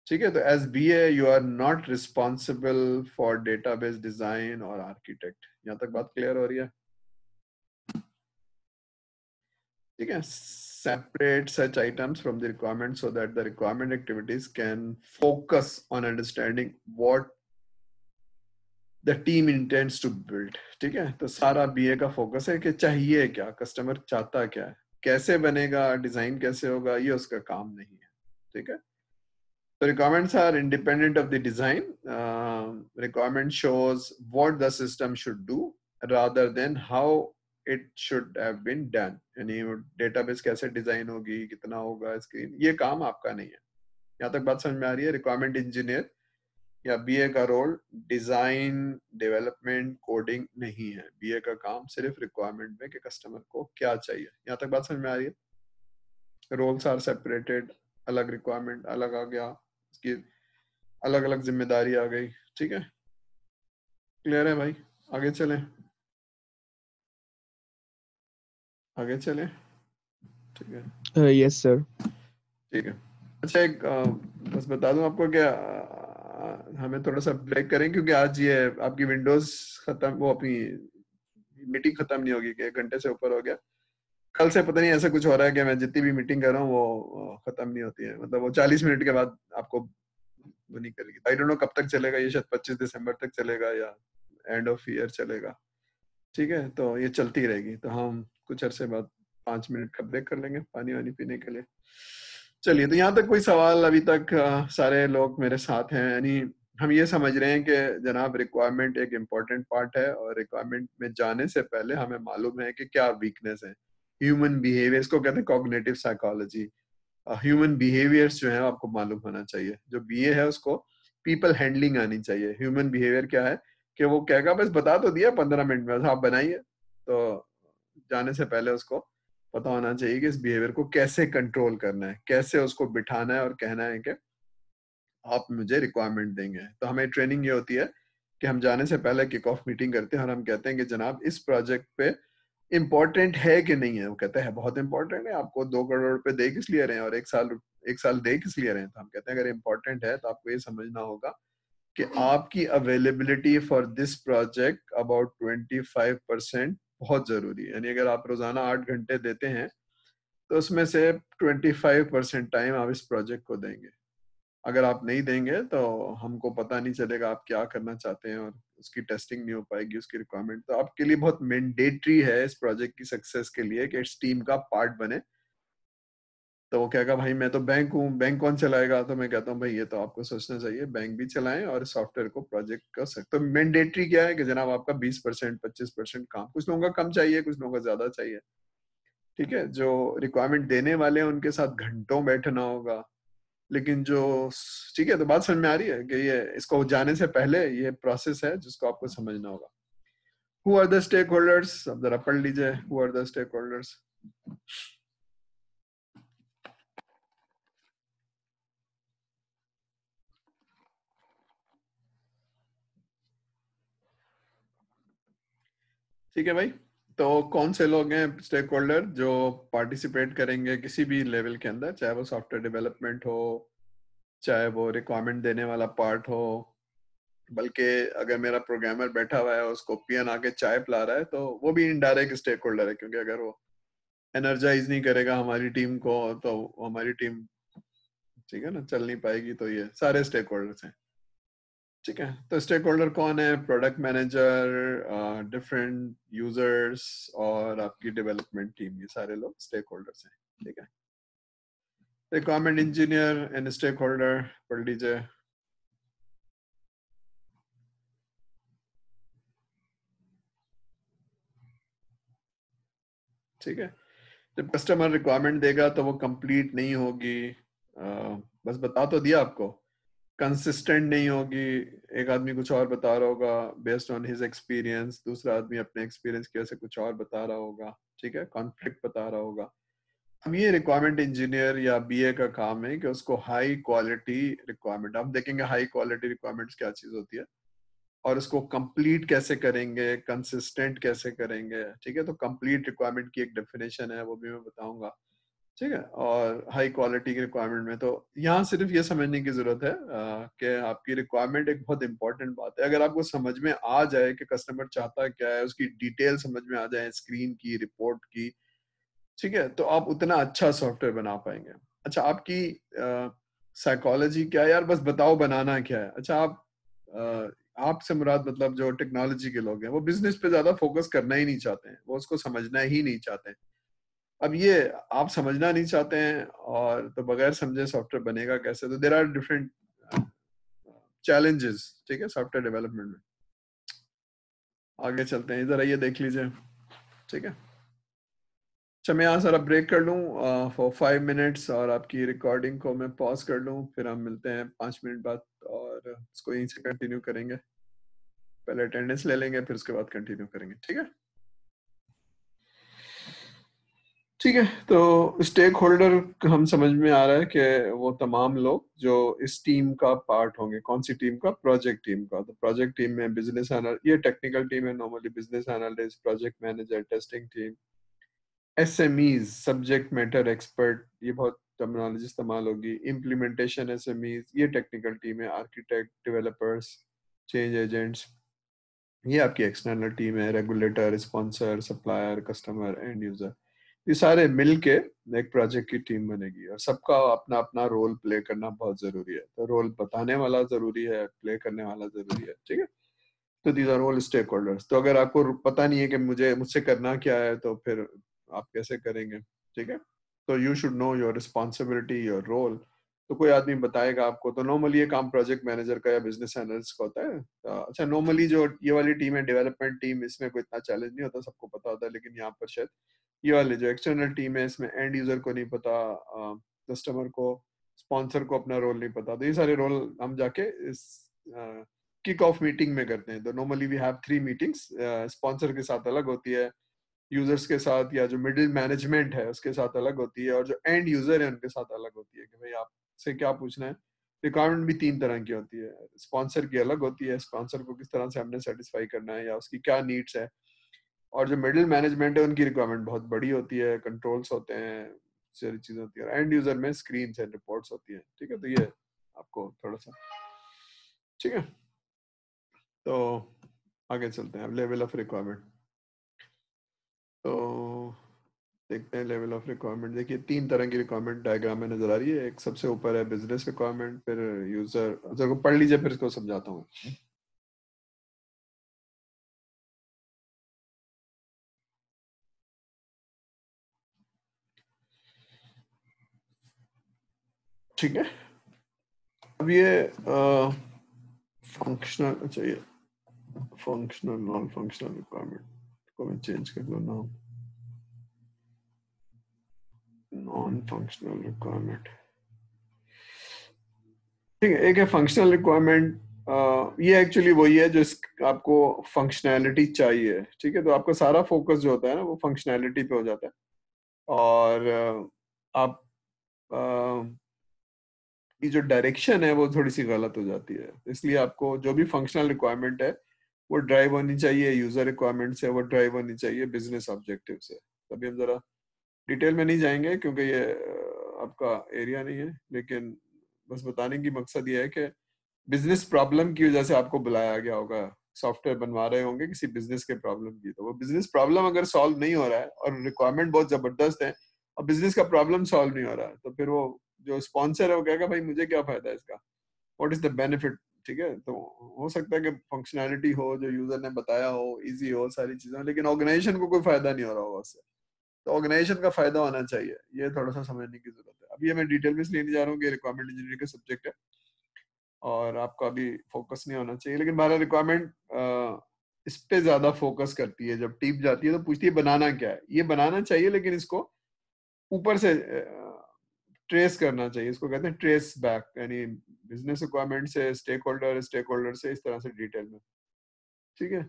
ठीक है, तो as BA you are not responsible for database design और आर्किटेक्ट। यहाँ तक बात क्लियर हो रही है? ठीक है, separate such items from the requirement so that the requirement activities can focus on understanding what the team intends to build। ठीक है, तो सारा बीए का फोकस है कि चाहिए क्या, कस्टमर चाहता क्या है, कैसे बनेगा, डिजाइन कैसे होगा, ये उसका काम नहीं है। ठीक है, तो requirements are independent of the design। Requirement shows what the system should do rather than how it should have been done। यानी डेटाबेस कैसे डिजाइन होगी, कितना होगा स्क्रीन, ये काम आपका नहीं है। यहाँ तक बात समझ में आ रही है? रिक्वायरमेंट इंजीनियर या बीए का रोल डिजाइन, डेवलपमेंट, कोडिंग नहीं है। बीए का काम सिर्फ रिक्वायरमेंट में कि कस्टमर को क्या चाहिए। यहाँ तक बात समझ में आ रही है? रोल्स आर सेपरेटेड, अलग रिक्वायरमेंट अलग आ गया, उसकी अलग अलग जिम्मेदारी आ गई। ठीक है, क्लियर है भाई? आगे चलें, आगे चलें। ठीक है, यस सर। ठीक है। अच्छा, एक बस बता दूं आपको क्या, हमें थोड़ा सा ब्रेक करें क्योंकि आज ये आपकी विंडोज खत्म, वो अपनी मीटिंग खत्म नहीं होगी, कि 1 घंटे से ऊपर हो गया। कल से पता नहीं ऐसा कुछ हो रहा है कि मैं जितनी भी मीटिंग कर रहा हूँ वो खत्म नहीं होती है, मतलब वो 40 मिनट के बाद आपको वो नहीं करेगी। आई डोंट नो कब तक चलेगा ये, शायद 25 दिसंबर तक चलेगा या एंड ऑफ ईयर चलेगा। ठीक है, तो ये चलती रहेगी। तो हम कुछ अरसे बाद 5 मिनट का ब्रेक कर लेंगे पानी वानी पीने के लिए। चलिए, तो यहाँ तक कोई सवाल अभी तक? सारे लोग मेरे साथ हैं, यानी हम ये समझ रहे हैं कि जनाब रिक्वायरमेंट एक इम्पॉर्टेंट पार्ट है, और रिक्वायरमेंट में जाने से पहले हमें मालूम है कि क्या वीकनेस है। ह्यूमन बिहेवियर, इसको कहते हैं कॉग्निटिव साइकोलॉजी। ह्यूमन बिहेवियर्स जो है आपको मालूम होना चाहिए। जो बीए है उसको पीपल हैंडलिंग आनी चाहिए। ह्यूमन बिहेवियर क्या है कि वो कहेगा बस बता तो दिया 15 मिनट में, आप बनाइए। तो जाने से पहले उसको पता होना चाहिए कि इस बिहेवियर को कैसे कंट्रोल करना है, कैसे उसको बिठाना है और कहना है कि आप मुझे रिक्वायरमेंट देंगे। तो हमें ट्रेनिंग ये होती है कि हम जाने से पहले किक ऑफ मीटिंग करते हैं और हम कहते हैं कि जनाब इस प्रोजेक्ट पे इम्पोर्टेंट है कि नहीं है। वो कहते हैं बहुत इंपॉर्टेंट है, आपको 2 करोड़ रुपए दे किस लिए रहे हैं और एक साल दे किस लिए रहे हैं। तो हम कहते हैं अगर इम्पोर्टेंट है तो आपको ये समझना होगा कि आपकी availability for this project about 25% बहुत जरूरी है। यानी अगर आप रोजाना 8 घंटे देते हैं तो उसमें से 25% टाइम आप इस प्रोजेक्ट को देंगे। अगर आप नहीं देंगे तो हमको पता नहीं चलेगा आप क्या करना चाहते हैं और उसकी टेस्टिंग नहीं हो पाएगी, उसकी रिक्वायरमेंट। तो आपके लिए बहुत मैंडेटरी है इस प्रोजेक्ट की सक्सेस के लिए कि इस टीम का पार्ट बने। तो वो कहेगा भाई मैं तो बैंक हूँ, बैंक कौन चलाएगा? तो मैं कहता हूँ भाई ये तो आपको सोचना चाहिए, बैंक भी चलाएं और सॉफ्टवेयर को प्रोजेक्ट कर सकते। तो मैंडेटरी क्या है कि जनाब आपका 20% 25% काम, कुछ लोगों का कम चाहिए, कुछ लोगों का ज्यादा चाहिए। ठीक है, जो रिक्वायरमेंट देने वाले हैं उनके साथ घंटों बैठना होगा, लेकिन जो, ठीक है, तो बात समझ में आ रही है कि ये इसको जाने से पहले ये प्रोसेस है जिसको आपको समझना होगा। Who are the stakeholders? अब जरा पढ़ लीजिए, who are the stakeholders. ठीक है भाई, तो कौन से लोग हैं स्टेक होल्डर जो पार्टिसिपेट करेंगे किसी भी लेवल के अंदर, चाहे वो सॉफ्टवेयर डेवलपमेंट हो, चाहे वो रिक्वायरमेंट देने वाला पार्ट हो, बल्कि अगर मेरा प्रोग्रामर बैठा हुआ है उसको पीएन आके चाय पिला रहा है तो वो भी इनडायरेक्ट स्टेक होल्डर है, क्योंकि अगर वो एनर्जाइज नहीं करेगा हमारी टीम को तो हमारी टीम, ठीक है ना, चल नहीं पाएगी। तो ये सारे स्टेक होल्डर्स हैं। ठीक है, तो स्टेक होल्डर कौन है? प्रोडक्ट मैनेजर, डिफरेंट यूजर्स और आपकी डेवलपमेंट टीम, ये सारे लोग स्टेक होल्डर्स हैं। ठीक है, requirement engineer and stakeholder पढ़ लीजिए। ठीक है, जब कस्टमर रिक्वायरमेंट देगा तो वो कंप्लीट नहीं होगी, बस बता तो दिया आपको कंसिस्टेंट नहीं होगी, एक आदमी कुछ और बता रहा होगा बेस्ड ऑन हिज एक्सपीरियंस, दूसरा आदमी अपने एक्सपीरियंस की वजह से कुछ और बता रहा होगा, ठीक है, कॉन्फ्लिक्ट बता रहा होगा। अब ये रिक्वायरमेंट इंजीनियर या बीए का काम है कि उसको हाई क्वालिटी रिक्वायरमेंट, हम देखेंगे हाई क्वालिटी रिक्वायरमेंट्स क्या चीज होती है और उसको कंप्लीट कैसे करेंगे, कंसिस्टेंट कैसे करेंगे, ठीक है। तो कंप्लीट रिक्वायरमेंट की एक डेफिनेशन है, वो भी मैं बताऊंगा, ठीक है। और हाई क्वालिटी की रिक्वायरमेंट में तो यहाँ सिर्फ ये समझने की जरूरत है कि आपकी रिक्वायरमेंट एक बहुत इंपॉर्टेंट बात है। अगर आपको समझ में आ जाए कि कस्टमर चाहता क्या है, उसकी डिटेल समझ में आ जाए, स्क्रीन की, रिपोर्ट की, ठीक है, तो आप उतना अच्छा सॉफ्टवेयर बना पाएंगे। अच्छा, आपकी साइकोलॉजी क्या है यार, बस बताओ बनाना क्या है। अच्छा, आपसे मुराद मतलब जो टेक्नोलॉजी के लोग हैं वो बिजनेस पे ज्यादा फोकस करना ही नहीं चाहते हैं, वो उसको समझना ही नहीं चाहते हैं। अब ये आप समझना नहीं चाहते हैं और तो बगैर समझे सॉफ्टवेयर बनेगा कैसे? तो देर आर डिफरेंट चैलेंजेस, ठीक है, सॉफ्टवेयर डेवलपमेंट में। आगे चलते हैं, इधर आइए देख लीजिए, ठीक है। अच्छा, मैं यहाँ सारा ब्रेक कर लूँ फॉर 5 मिनट्स और आपकी रिकॉर्डिंग को मैं पॉज कर लूँ, फिर हम मिलते हैं 5 मिनट बाद और इसको यहीं से कंटिन्यू करेंगे। पहले अटेंडेंस ले लेंगे, फिर उसके बाद कंटिन्यू करेंगे, ठीक है। ठीक है, तो स्टेक होल्डर हम समझ में आ रहा है कि वो तमाम लोग जो इस टीम का पार्ट होंगे। कौन सी टीम का? प्रोजेक्ट टीम का। तो प्रोजेक्ट टीम में बिजनेस एनालिस्ट, ये टेक्निकल टीम है normally, business analyst, project manager, testing team, SMEs, subject matter expert, ये बहुत टर्मिनोलॉजी इस्तेमाल होगी, इम्प्लीमेंटेशन एसएमईज, ये टेक्निकल टीम है, आर्किटेक्ट, डेवलपर्स, चेंज एजेंट्स, ये आपकी एक्सटर्नल टीम है, regulator, sponsor, supplier, customer, and user. ये सारे मिलके एक प्रोजेक्ट की टीम बनेगी और सबका अपना अपना रोल प्ले करना बहुत जरूरी है। तो रोल बताने वाला जरूरी है, प्ले करने वाला जरूरी है, ठीक है। तो these are all stakeholders. तो अगर आपको पता नहीं है कि मुझसे करना क्या है, तो फिर आप कैसे करेंगे, ठीक है। तो you should know your responsibility, your role. तो कोई आदमी बताएगा आपको, तो नॉर्मली ये काम प्रोजेक्ट मैनेजर का या बिजनेस एनालिस्ट का होता है। अच्छा, नॉर्मली जो ये वाली टीम है डेवलपमेंट टीम, इसमें कोई इतना चैलेंज नहीं होता, सबको पता होता है। लेकिन यहाँ पर शायद ये वाले जो एक्सटर्नल टीम है, इसमें एंड यूजर को नहीं पता, कस्टमर को, स्पॉन्सर को अपना रोल नहीं पता। तो ये सारे रोल हम जाके इस किक ऑफ मीटिंग में करते हैं। तो normally we have 3 meetings, sponsor के साथ अलग होती है, यूजर्स के साथ या जो मिडिल मैनेजमेंट है उसके साथ अलग होती है, और जो एंड यूजर है उनके साथ अलग होती है कि भाई आपसे क्या पूछना है। रिक्वायरमेंट भी 3 तरह की होती है। स्पॉन्सर की अलग होती है, स्पॉन्सर को किस तरह से हमने सेटिस्फाई करना है या उसकी क्या नीड्स है। और जो मिडिल मैनेजमेंट है उनकी रिक्वायरमेंट बहुत बड़ी होती है, कंट्रोल्स होते हैं, सारी चीजें होती है। एंड यूजर में स्क्रीन एंड रिपोर्ट्स होती है, ठीक है। तो ये आपको थोड़ा सा, ठीक है। तो आगे चलते हैं अब, लेवल ऑफ रिक्वायरमेंट। तो देखते हैं लेवल ऑफ रिक्वायरमेंट। देखिए 3 तरह की रिक्वायरमेंट डायग्राम में नजर आ रही है। एक सबसे ऊपर है बिजनेस रिक्वायरमेंट, फिर यूजर, अच्छा को पढ़ लीजिए फिर इसको समझाता हूँ। ठीक है, अब ये फंक्शनल, अच्छा ये फंक्शनल नॉन फंक्शनल रिक्वायरमेंट को मैं चेंज कर दूँ नाम, नॉन फंक्शनल रिक्वायरमेंट, ठीक है। एक है फंक्शनल रिक्वायरमेंट, ये एक्चुअली वही है जो आपको फंक्शनैलिटी चाहिए, ठीक है। तो आपका सारा फोकस जो होता है ना वो फंक्शनैलिटी पे हो जाता है, और आप की जो डायरेक्शन है वो थोड़ी सी गलत हो जाती है। इसलिए आपको जो भी फंक्शनल रिक्वायरमेंट है वो ड्राइव होनी चाहिए यूजर रिक्वायरमेंट से, वो ड्राइव होनी चाहिए बिजनेस ऑब्जेक्टिव से। तभी हम जरा डिटेल में नहीं जाएंगे क्योंकि ये आपका एरिया नहीं है, लेकिन बस बताने की मकसद ये है कि बिजनेस प्रॉब्लम की वजह से आपको बुलाया गया होगा, सॉफ्टवेयर बनवा रहे होंगे किसी बिजनेस के प्रॉब्लम की। तो वो बिजनेस प्रॉब्लम अगर सॉल्व नहीं हो रहा है और रिक्वायरमेंट बहुत जबरदस्त है और बिजनेस का प्रॉब्लम सॉल्व नहीं हो रहा है, तो फिर वो जो स्पॉन्सर है वो कहेगा भाई मुझे क्या फायदा है इसका, व्हाट इज द बेनिफिट, ठीक है। तो हो सकता है कि फंक्शनैलिटी हो जो यूजर ने बताया हो, इजी हो, सारी चीजें, लेकिन ऑर्गेनाइजेशन को कोई फायदा नहीं हो रहा होगा उससे। तो ऑर्गेनाइजेशन का फायदा होना चाहिए, ये थोड़ा सा समझने की जरूरत है। अब ये मैं डिटेल में इसलिए नहीं जा रहा हूँ कि रिक्वायरमेंट इंजीनियरिंग का सब्जेक्ट है और आपका भी फोकस नहीं होना चाहिए, लेकिन हमारा रिक्वायरमेंट इस पे ज्यादा फोकस करती है। जब टीम जाती है तो पूछती है बनाना क्या है, ये बनाना चाहिए, लेकिन इसको ऊपर से ट्रेस करना चाहिए, इसको कहते हैं ट्रेस बैक, यानी बिजनेस रिक्वायरमेंट से स्टेक होल्डर से इस तरह से डिटेल में। ठीक है,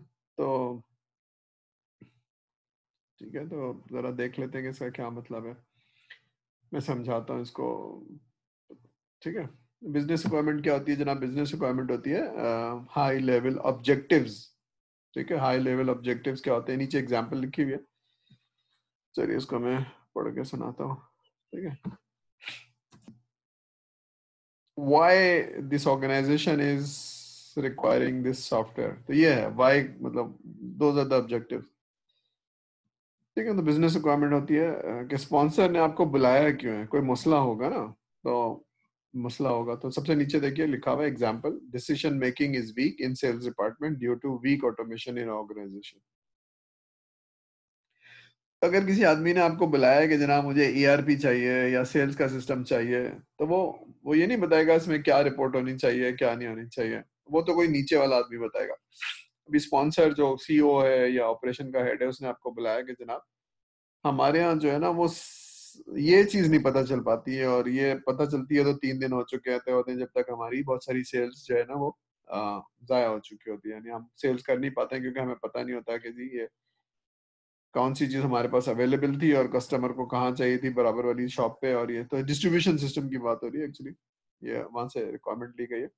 तो जरा देख लेते हैं कि इसका क्या मतलब है, मैं समझाता हूँ इसको। ठीक है, बिजनेस रिक्वायरमेंट क्या होती है जनाब? बिजनेस रिक्वायरमेंट होती है हाई लेवल ऑब्जेक्टिव्स। ठीक है, हाई लेवल ऑब्जेक्टिव्स क्या होते हैं, नीचे एग्जांपल लिखी हुई है, चलिए इसको मैं पढ़ के सुनाता हूँ। ठीक है, why this organization is requiring this software, तो ये है why, मतलब those are the objectives। ठीक है, तो बिजनेस रिक्वायरमेंट होती है कि स्पॉन्सर ने आपको बुलाया क्यों है, कोई मसला होगा ना, तो मसला होगा तो सबसे नीचे देखिए लिखा हुआ है example, decision making is weak in sales department due to weak automation in organization. अगर किसी आदमी ने आपको बुलाया कि जनाब मुझे ईआरपी चाहिए या सेल्स का सिस्टम चाहिए, तो वो ये नहीं बताएगा इसमें क्या रिपोर्ट होनी चाहिए क्या नहीं होनी चाहिए, वो तो कोई नीचे वाला आदमी बताएगा। अभी स्पॉन्सर जो सीईओ है या ऑपरेशन का हेड है, उसने आपको बुलाया कि जनाब हमारे यहाँ जो है ना वो ये चीज नहीं पता चल पाती है, और ये पता चलती है तो 3 दिन हो चुके होते हैं जब तक हमारी बहुत सारी सेल्स जो है ना वो जाया हो चुकी होती है, यानी हम सेल्स कर नहीं पाते हैं क्योंकि हमें पता नहीं होता कि जी ये कौन सी चीज हमारे पास अवेलेबल थी और कस्टमर को कहाँ चाहिए थी बराबर वाली शॉप पे, और ये तो डिस्ट्रीब्यूशन सिस्टम की बात हो रही है एक्चुअली, ये वहां से रिक्वायरमेंट ली गई है।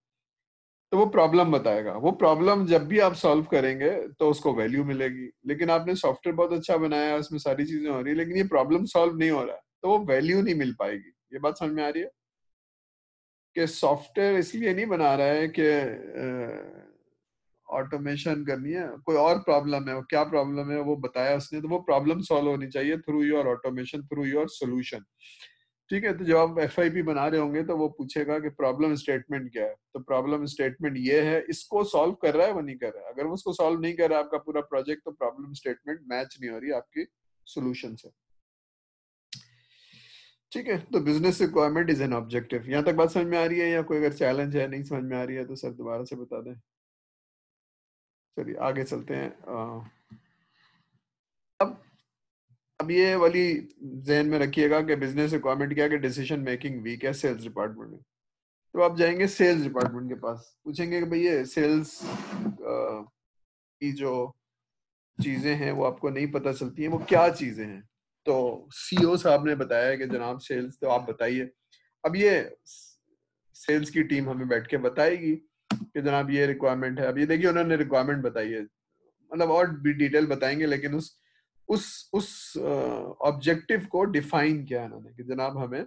तो वो प्रॉब्लम बताएगा, वो प्रॉब्लम जब भी आप सॉल्व करेंगे तो उसको वैल्यू मिलेगी, लेकिन आपने सॉफ्टवेयर बहुत अच्छा बनाया है, उसमें सारी चीजें हो रही है, लेकिन ये प्रॉब्लम सॉल्व नहीं हो रहा है, तो वो वैल्यू नहीं मिल पाएगी। ये बात समझ में आ रही है कि सॉफ्टवेयर इसलिए नहीं बना रहा है कि ऑटोमेशन करनी है, कोई और प्रॉब्लम है, वो क्या प्रॉब्लम है वो बताया उसने, तो वो प्रॉब्लम सॉल्व होनी चाहिए through your automation, through your solution. ठीक है, तो जब आप एफआईपी बना रहे होंगे तो वो पूछेगा कि प्रॉब्लम स्टेटमेंट क्या है, तो प्रॉब्लम स्टेटमेंट ये है, इसको सॉल्व कर रहा है वो नहीं कर रहा है, अगर वो उसको सॉल्व नहीं कर रहा है आपका पूरा प्रोजेक्ट, तो प्रॉब्लम स्टेटमेंट मैच नहीं हो रही आपकी सोल्यूशन से। ठीक है, तो business requirement is an objective. यहाँ तक बात समझ में आ रही है, या कोई अगर चैलेंज है नहीं समझ में आ रही है तो सर दोबारा से बता दें। चलिए आगे चलते हैं। अब अब ये वाली जहन में रखिएगा कि बिजनेस रिक्वायरमेंट क्या है कि डिसीजन मेकिंग वीक है सेल्स डिपार्टमेंट में। तो आप जाएंगे सेल्स डिपार्टमेंट के पास, पूछेंगे कि भैया सेल्स की जो चीजें हैं वो आपको नहीं पता चलती हैं, वो क्या चीजें हैं? तो सीईओ साहब ने बताया कि जनाब सेल्स, तो आप बताइए। अब ये सेल्स की टीम हमें बैठ के बताएगी कि जनाब ये रिक्वायरमेंट है। अब ये देखिए उन्होंने रिक्वायरमेंट बताई है, मतलब और भी डिटेल बताएंगे, लेकिन उस ऑब्जेक्टिव को डिफाइन किया है उन्होंने कि जनाब हमें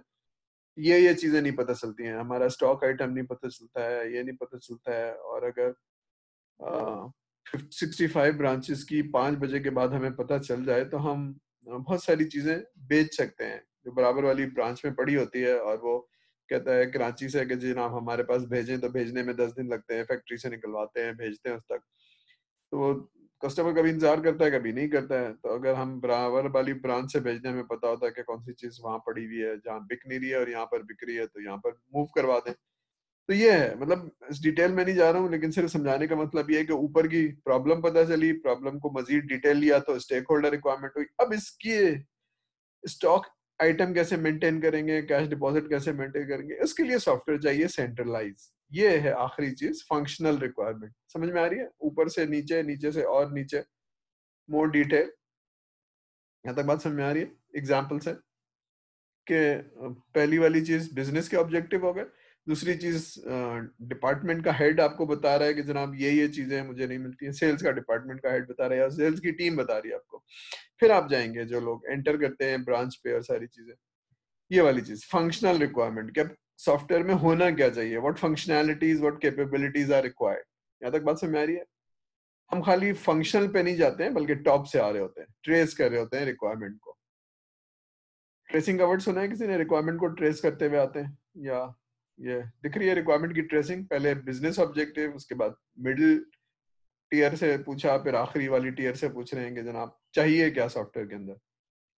ये चीजें नहीं पता चलती हैं, हमारा स्टॉक आइटम नहीं पता चलता है, ये नहीं पता चलता है, और अगर 65 ब्रांचेस की 5 बजे के बाद हमें पता चल जाए तो हम बहुत सारी चीजें बेच सकते हैं जो बराबर वाली ब्रांच में पड़ी होती है, और वो कहता है कराची से कि जनाब हमारे पास भेजें, तो भेजने में 10 दिन लगते हैं, फैक्ट्री से निकलवाते हैं भेजते हैं उस तक, तो वो कस्टमर कभी इंतजार करता है कभी नहीं करता है। तो अगर हम बराबर वाली ब्रांच से भेजने में पता होता है कि कौन सी चीज वहां पड़ी हुई है जहाँ बिक नहीं रही है और यहाँ पर बिक रही है, तो यहाँ पर मूव करवा दें। तो ये है, मतलब इस डिटेल में नहीं जा रहा हूँ, लेकिन सिर्फ समझाने का मतलब ये है कि ऊपर की प्रॉब्लम पता चली, प्रॉब्लम को मजीद डिटेल लिया तो स्टेक होल्डर रिक्वायरमेंट हुई। अब इसकी स्टॉक आइटम कैसे मेंटेन करेंगे, कैश डिपॉजिट कैसे मेंटेन करेंगे, इसके लिए सॉफ्टवेयर चाहिए सेंट्रलाइज। ये है आखिरी चीज, फंक्शनल रिक्वायरमेंट। समझ में आ रही है? ऊपर से नीचे, नीचे से और नीचे, मोर डिटेल। यहाँ तक बात समझ में आ रही है एग्जाम्पल से कि पहली वाली चीज बिजनेस के ऑब्जेक्टिव हो गए, दूसरी चीज डिपार्टमेंट का हेड आपको बता रहा है कि जनाब ये चीजें मुझे नहीं मिलती है, सेल्स का डिपार्टमेंट का हेड बता रहा है या सेल्स की टीम बता रही है आपको। फिर आप जाएंगे जो लोग एंटर करते हैं ब्रांच पे और सारी चीजें, ये वाली चीज फंक्शनल रिक्वायरमेंट, क्या सॉफ्टवेयर में होना क्या चाहिए, what functionalities what capabilities are required. यहाँ तक बात समझ में आ रही है? हम खाली फंक्शनल पे नहीं जाते हैं बल्कि टॉप से आ रहे होते हैं, ट्रेस कर रहे होते हैं रिक्वायरमेंट को। ट्रेसिंग का वर्ड सुना है किसी ने? रिक्वायरमेंट को ट्रेस करते हुए आते हैं, या ये दिख रही है रिक्वायरमेंट की ट्रेसिंग, पहले बिजनेस ऑब्जेक्टिव, उसके बाद मिडिल टीयर से पूछा, फिर आखिरी वाली टीयर से पूछ रहे हैं कि जनाब चाहिए क्या सॉफ्टवेयर के अंदर।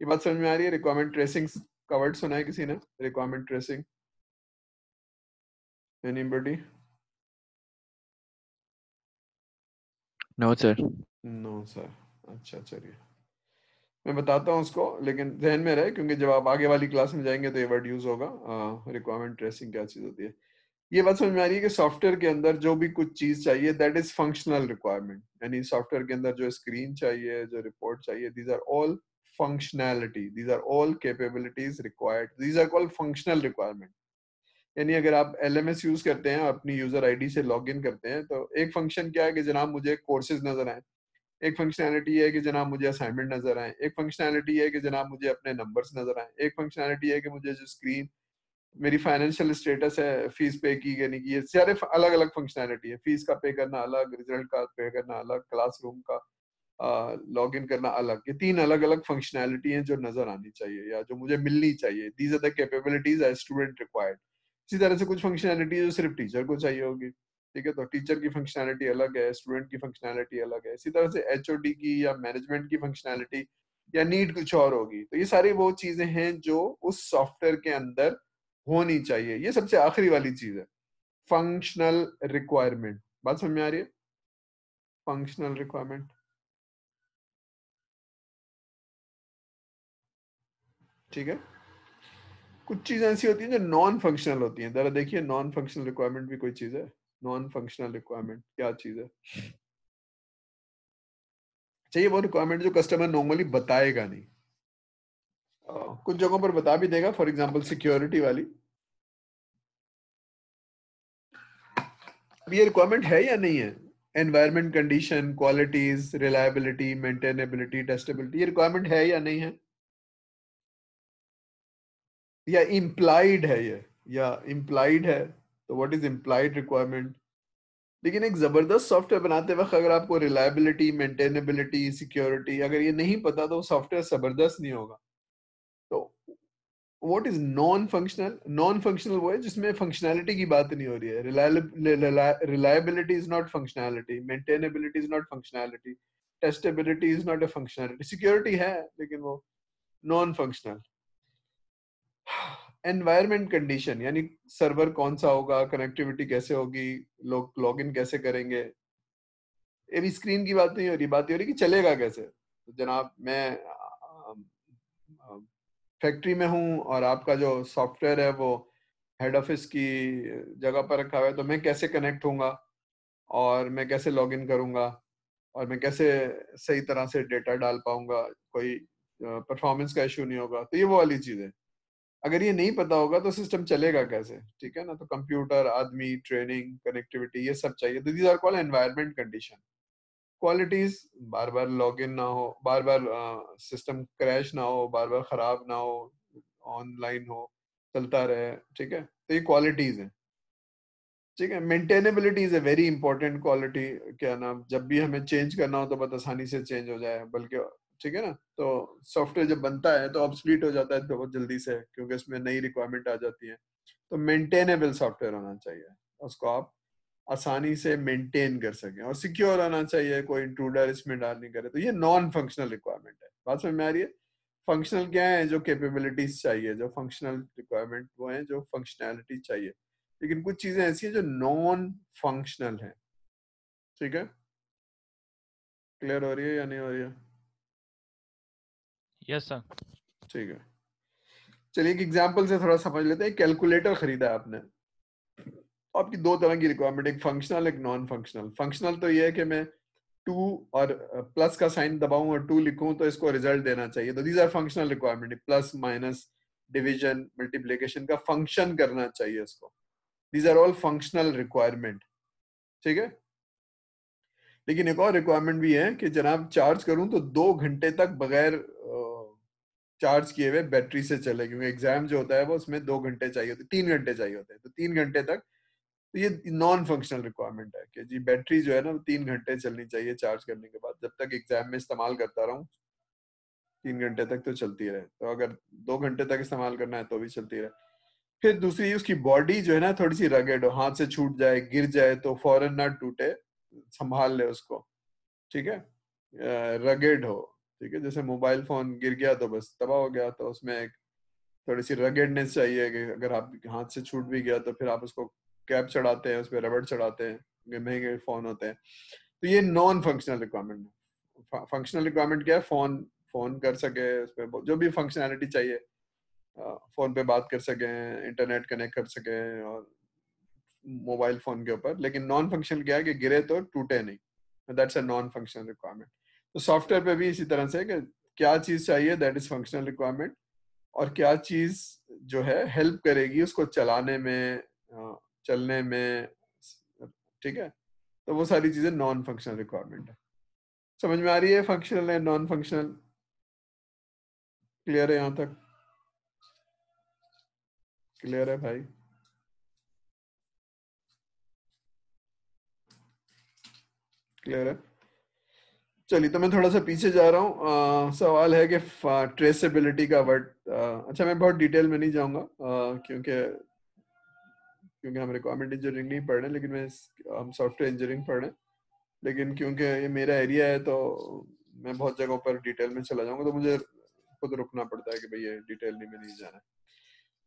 ये बात समझ में आ रही है? रिक्वायरमेंट ट्रेसिंग का वर्ड सुना है किसी ने? Requirement tracing, anybody? No sir. No sir. अच्छा चलिए, मैं बताता हूँ उसको, लेकिन ध्यान में रहे क्योंकि जब आप आगे वाली क्लास में जाएंगे तो ये वर्ड यूज होगा। रिक्वायरमेंट ट्रेसिंग क्या चीज होती है, ये बात समझ में आ रही है कि सॉफ्टवेयर के अंदर जो भी कुछ चीज चाहिए दैट इज फंक्शनल रिक्वायरमेंट। यानी सॉफ्टवेयर के अंदर जो स्क्रीन चाहिए, जो रिपोर्ट चाहिए, these are all functionality, these are all capabilities required, these are called functional requirement. यानी अगर आप एलएमएस यूज करते हैं, अपनी यूजर आईडी से लॉग इन करते हैं, तो एक फंक्शन क्या है कि जनाब मुझे कोर्सेज नजर आए, एक फंक्शनैलिटी है कि जनाब मुझे असाइनमेंट नजर आए, एक फंक्शनैलिटी है कि जनाब मुझे अपने नंबर्स नजर आए, एक फंक्शनैलिटी है कि मुझे जो स्क्रीन मेरी फाइनेंशियल स्टेटस है, फीस पे की यानी कि ये सारे अलग अलग फंक्शनैलिटी है। फीस का पे करना अलग, रिजल्ट का पे करना अलग, क्लासरूम का लॉग इन करना अलग। ये तीन अलग अलग फंक्शनैलिटी हैं जो नजर आनी चाहिए या जो मुझे मिलनी चाहिए। These are the capabilities as student required. इसी तरह से कुछ फंक्शनैलिटी जो सिर्फ टीचर को चाहिए होगी, ठीक है, तो टीचर की फंक्शनैलिटी अलग है, स्टूडेंट की फंक्शनैलिटी अलग है। इसी तरह से एचओडी की या मैनेजमेंट की फंक्शनैलिटी या नीड कुछ और होगी। तो ये सारी वो चीजें हैं जो उस सॉफ्टवेयर के अंदर होनी चाहिए। ये सबसे आखिरी वाली चीज है, फंक्शनल रिक्वायरमेंट। बात समझ में आ रही है? फंक्शनल रिक्वायरमेंट, ठीक है। कुछ चीजें ऐसी होती हैं जो नॉन फंक्शनल होती हैं। जरा देखिए, नॉन फंक्शनल रिक्वायरमेंट भी कोई चीज है? नॉन फंक्शनल रिक्वायरमेंट क्या चीज है? चाहिए वो रिक्वायरमेंट जो कस्टमर नॉर्मली बताएगा नहीं। कुछ जगहों पर बता भी देगा, फॉर एग्जांपल सिक्योरिटी वाली। अब ये रिक्वायरमेंट है या नहीं है? Environment condition, qualities, reliability, maintainability, testability, ये रिक्वायरमेंट है या नहीं है? या इम्प्लाइड है ये, या इम्प्लाइड है? तो व्हाट इज इम्प्लाइड रिक्वायरमेंट? लेकिन एक जबरदस्त सॉफ्टवेयर बनाते वक्त अगर आपको रिलायबिलिटी, मेंटेनेबिलिटी, सिक्योरिटी अगर ये नहीं पता तो सॉफ्टवेयर जबरदस्त नहीं होगा। तो what is non functional? Non functional वो है जिसमें फंक्शनैलिटी की बात नहीं हो रही है। Reliability is not functionality, maintainability is not functionality, testability is not a functionality. Security है लेकिन वो नॉन फंक्शनल। एनवायरमेंट कंडीशन यानी सर्वर कौन सा होगा, कनेक्टिविटी कैसे होगी, लोग लॉगिन कैसे करेंगे, ये भी स्क्रीन की बात नहीं हो रही, बात ये हो रही कि चलेगा कैसे। तो जनाब मैं फैक्ट्री में हूँ और आपका जो सॉफ्टवेयर है वो हेड ऑफिस की जगह पर रखा हुआ है, तो मैं कैसे कनेक्ट होऊंगा और मैं कैसे लॉगिन करूंगा और मैं कैसे सही तरह से डेटा डाल पाऊंगा, कोई परफॉर्मेंस का इशू नहीं होगा। तो ये वो वाली चीज है। अगर ये नहीं पता होगा तो सिस्टम चलेगा कैसे, ठीक है ना। तो कंप्यूटर, आदमी, ट्रेनिंग, कनेक्टिविटी, ये सब चाहिए। तो these are called environment condition. Qualities, बार बार लॉगिन ना हो, बार बार सिस्टम क्रैश ना हो, बार बार खराब ना हो, ऑनलाइन हो, चलता रहे, ठीक है। तो ये क्वालिटीज हैं, ठीक है। Maintainability is a very important quality. क्या नाम, जब भी हमें चेंज करना हो तो बहुत आसानी से चेंज हो जाए, बल्कि, ठीक है ना। तो सॉफ्टवेयर जब बनता है तो ऑब्सलीट हो जाता है तो बहुत जल्दी से, क्योंकि उसमें नई रिक्वायरमेंट आ जाती है। तो मेंटेनेबल सॉफ्टवेयर होना चाहिए, उसको आप आसानी से मेंटेन कर सकें, और सिक्योर होना चाहिए, कोई इंट्रूडर इसमें डाल नहीं करे। तो ये नॉन फंक्शनल रिक्वायरमेंट है। बात समझ में आ रही है? फंक्शनल क्या है? जो कैपेबिलिटीज चाहिए, जो फंक्शनल रिक्वायरमेंट वो है जो फंक्शनैलिटी चाहिए। लेकिन कुछ चीजें ऐसी हैं जो नॉन फंक्शनल है, ठीक है। क्लियर हो रही है या नहीं हो रही है? Yes sir. ठीक है, चलिए एक एग्जांपल से थोड़ा समझ लेते हैं। कैलकुलेटर खरीदा है आपने, आपकी दो तरह की रिक्वायरमेंट, एक फंक्शनल, एक नॉन फंक्शनल। फंक्शनल तो ये है कि मैं टू और प्लस का साइन दबाऊं और टू लिखूं तो इसको रिजल्ट देना चाहिए। तो these are functional requirement, plus minus division multiplication का फंक्शन करना चाहिए इसको। These are all functional requirement, ठीक है। लेकिन एक और रिक्वायरमेंट भी है कि जनाब चार्ज करूं तो 2 घंटे तक बगैर चार्ज किए हुए बैटरी से चले, क्योंकि एग्जाम जो होता है वो उसमें 2 घंटे चाहिए होते, 3 घंटे चाहिए होते हैं, तो 3 घंटे तक। तो ये नॉन फंक्शनल रिक्वायरमेंट है कि जी बैटरी जो है ना 3 घंटे चलनी चाहिए चार्ज करने के बाद, जब तक एग्जाम में इस्तेमाल करता रहूं 3 घंटे तक तो चलती रहे। तो अगर 2 घंटे तक इस्तेमाल करना है तो भी चलती रहे। फिर दूसरी, उसकी बॉडी जो है ना थोड़ी सी रगेड हो, हाथ से छूट जाए, गिर जाए तो फौरन ना टूटे, संभाल ले उसको, ठीक है। रगेड हो, ठीक है। जैसे मोबाइल फोन गिर गया तो बस तबाह हो गया, तो उसमें एक थोड़ी सी रगेडनेस चाहिए कि अगर आप हाथ से छूट भी गया तो फिर आप उसको कैप चढ़ाते हैं, उस पर रबड़ चढ़ाते हैं, ये महंगे फोन होते हैं। तो ये नॉन फंक्शनल रिक्वायरमेंट है। फंक्शनल रिक्वायरमेंट क्या है? फोन फोन कर सके, उस पर जो भी फंक्शनैलिटी चाहिए, फोन पे बात कर सकें, इंटरनेट कनेक्ट कर सकें और मोबाइल फोन के ऊपर। लेकिन नॉन फंक्शनल क्या है कि गिरे तो टूटे नहीं, that's a non functional requirement. तो सॉफ्टवेयर पे भी इसी तरह से कि क्या चीज चाहिए, दैट इज फंक्शनल रिक्वायरमेंट, और क्या चीज जो है हेल्प करेगी उसको चलाने में, चलने में, ठीक है। तो वो सारी चीजें नॉन फंक्शनल रिक्वायरमेंट है। समझ में आ रही है फंक्शनल है नॉन फंक्शनल? क्लियर है यहाँ तक? क्लियर है भाई? क्लियर है? चलिए, तो मैं थोड़ा सा पीछे जा रहा हूँ। सवाल है कि ट्रेसेबिलिटी का वर्ड, अच्छा मैं बहुत डिटेल में नहीं जाऊंगा, क्योंकि क्योंकि हम रिक्वायरमेंट इंजीनियरिंग नहीं पढ़ रहे, लेकिन हम सॉफ्टवेयर इंजीनियरिंग पढ़ रहे हैं। लेकिन क्योंकि ये मेरा एरिया है तो मैं बहुत जगहों पर डिटेल में चला जाऊंगा, तो मुझे खुद रुकना पड़ता है कि भाई ये डिटेल में नहीं जाना है।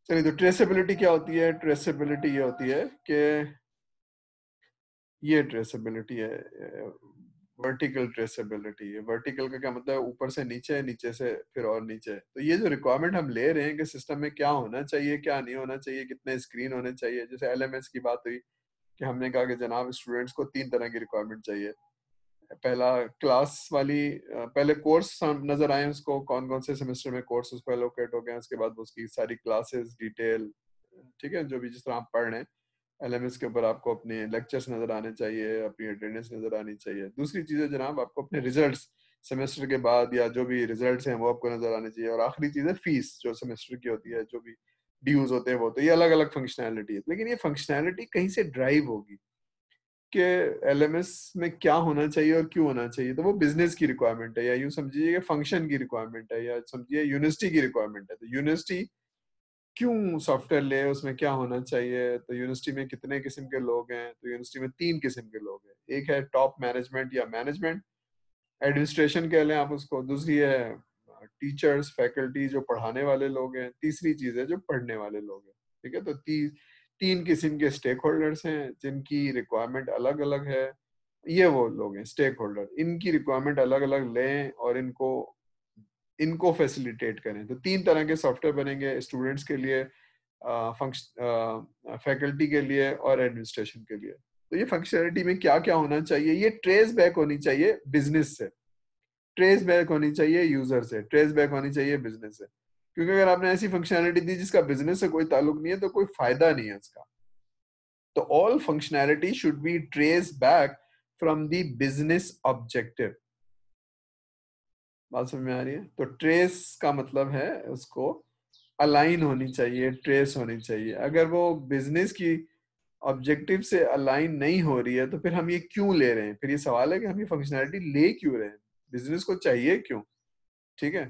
चलिए, तो ट्रेसेबिलिटी क्या होती है? ट्रेसेबिलिटी ये होती है कि ये ट्रेसेबिलिटी है वर्टिकल ट्रेसेबिलिटी। है वर्टिकल का क्या मतलब है? ऊपर से नीचे, नीचे से फिर और नीचे। तो ये जो रिक्वायरमेंट हम ले रहे हैं कि सिस्टम में क्या होना चाहिए, क्या नहीं होना चाहिए, कितने स्क्रीन होने चाहिए, जैसे एलएमएस की बात हुई कि हमने कहा कि जनाब स्टूडेंट्स को 3 तरह की रिक्वायरमेंट चाहिए। पहला क्लास वाली, पहले कोर्स नजर आए उसको, कौन कौन से सेमेस्टर में कोर्स उसको एलोकेट हो गए, उसके बाद उसकी सारी क्लासेस डिटेल, ठीक है, जो भी जिस तरह आप पढ़ रहे हैं एलएमएस के ऊपर आपको अपने लेक्चर्स नजर आने चाहिए, अपनी अटेंडेंस नजर आनी चाहिए। दूसरी चीज है जनाब आपको अपने रिजल्ट्स सेमेस्टर के बाद या जो भी रिजल्ट्स हैं वो आपको नजर आने चाहिए। और आखिरी चीज है फीस, जो सेमेस्टर की होती है, जो भी ड्यूज होते हैं वो। तो ये अलग अलग फंक्शनैलिटी है, लेकिन ये फंक्शनैलिटी कहीं से ड्राइव होगी कि एलएमएस में क्या होना चाहिए और क्यों होना चाहिए। तो वो बिजनेस की रिक्वायरमेंट है, या यूं समझिए कि फंक्शन की रिक्वायरमेंट है, या समझिए यूनिवर्सिटी की रिक्वायरमेंट है। तो यूनिवर्सिटी क्यों सॉफ्टवेयर ले, उसमें क्या होना चाहिए? तो यूनिवर्सिटी में कितने किस्म के लोग हैं? तो यूनिवर्सिटी में 3 किस्म के लोग हैं। एक है टॉप मैनेजमेंट या मैनेजमेंट, एडमिनिस्ट्रेशन कह लें आप उसको। दूसरी है टीचर्स, फैकल्टी, जो पढ़ाने वाले लोग हैं। तीसरी चीज है जो पढ़ने वाले लोग हैं। ठीक है, तो 3 किस्म के स्टेक होल्डर्स हैं जिनकी रिक्वायरमेंट अलग अलग है। ये वो लोग हैं स्टेक होल्डर, इनकी रिक्वायरमेंट अलग अलग लें और इनको इनको फैसिलिटेट करें। तो 3 तरह के सॉफ्टवेयर बनेंगे स्टूडेंट्स के लिए, फैकल्टी के लिए और एडमिनिस्ट्रेशन के लिए। तो ये फंक्शनैलिटी में क्या क्या होना चाहिए? ये ट्रेस बैक होनी चाहिए बिजनेस से, ट्रेस बैक होनी चाहिए यूजर से, ट्रेस बैक होनी चाहिए बिजनेस से। क्योंकि अगर आपने ऐसी फंक्शनैलिटी दी जिसका बिजनेस से कोई ताल्लुक नहीं है तो कोई फायदा नहीं है इसका। तो all functionality should be trace back from the business objective. बात समझ में आ रही है? तो ट्रेस का मतलब है उसको अलाइन होनी चाहिए, ट्रेस होनी चाहिए। अगर वो बिजनेस की ऑब्जेक्टिव से अलाइन नहीं हो रही है तो फिर हम ये क्यों ले रहे हैं? फिर ये सवाल है कि हम ये फंक्शनैलिटी ले क्यों रहे हैं, बिजनेस को चाहिए क्यों? ठीक है,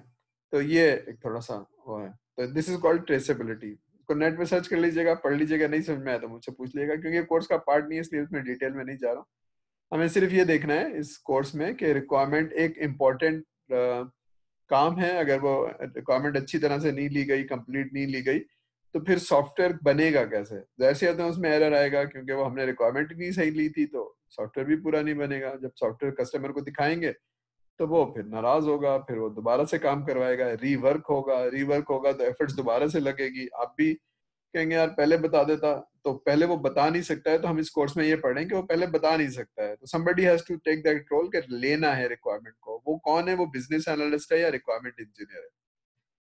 तो ये एक थोड़ा सा वो है। तो दिस इज कॉल्ड ट्रेसेबिलिटी। को नेट पे सर्च कर लीजिएगा, पढ़ लीजिएगा, नहीं समझ में आया तो मुझसे पूछ लीजिएगा, क्योंकि कोर्स का पार्ट नहीं है इसलिए उसमें डिटेल में नहीं जा रहा हूँ। हमें सिर्फ ये देखना है इस कोर्स में कि रिक्वायरमेंट एक इम्पॉर्टेंट काम है। अगर वो रिक्वायरमेंट अच्छी तरह से नहीं ली गई, कंप्लीट नहीं ली गई, तो फिर सॉफ्टवेयर बनेगा कैसे? जैसे आते हैं उसमें एरर आएगा, क्योंकि वो हमने रिक्वायरमेंट ही नहीं सही ली थी, तो सॉफ्टवेयर भी पूरा नहीं बनेगा। जब सॉफ्टवेयर कस्टमर को दिखाएंगे तो वो फिर नाराज होगा, फिर वो दोबारा से काम करवाएगा, रीवर्क होगा, रीवर्क होगा तो एफर्ट्स दोबारा से लगेगी। आप भी कहेंगे यार पहले बता देता, तो पहले वो बता नहीं सकता है। तो हम इस कोर्स में ये पढ़ें कि वो पहले बता नहीं सकता है, तो somebody has to take that role कि लेना है रिक्वायरमेंट को। वो कौन है? वो बिजनेस एनालिस्ट है या रिक्वायरमेंट इंजीनियर है।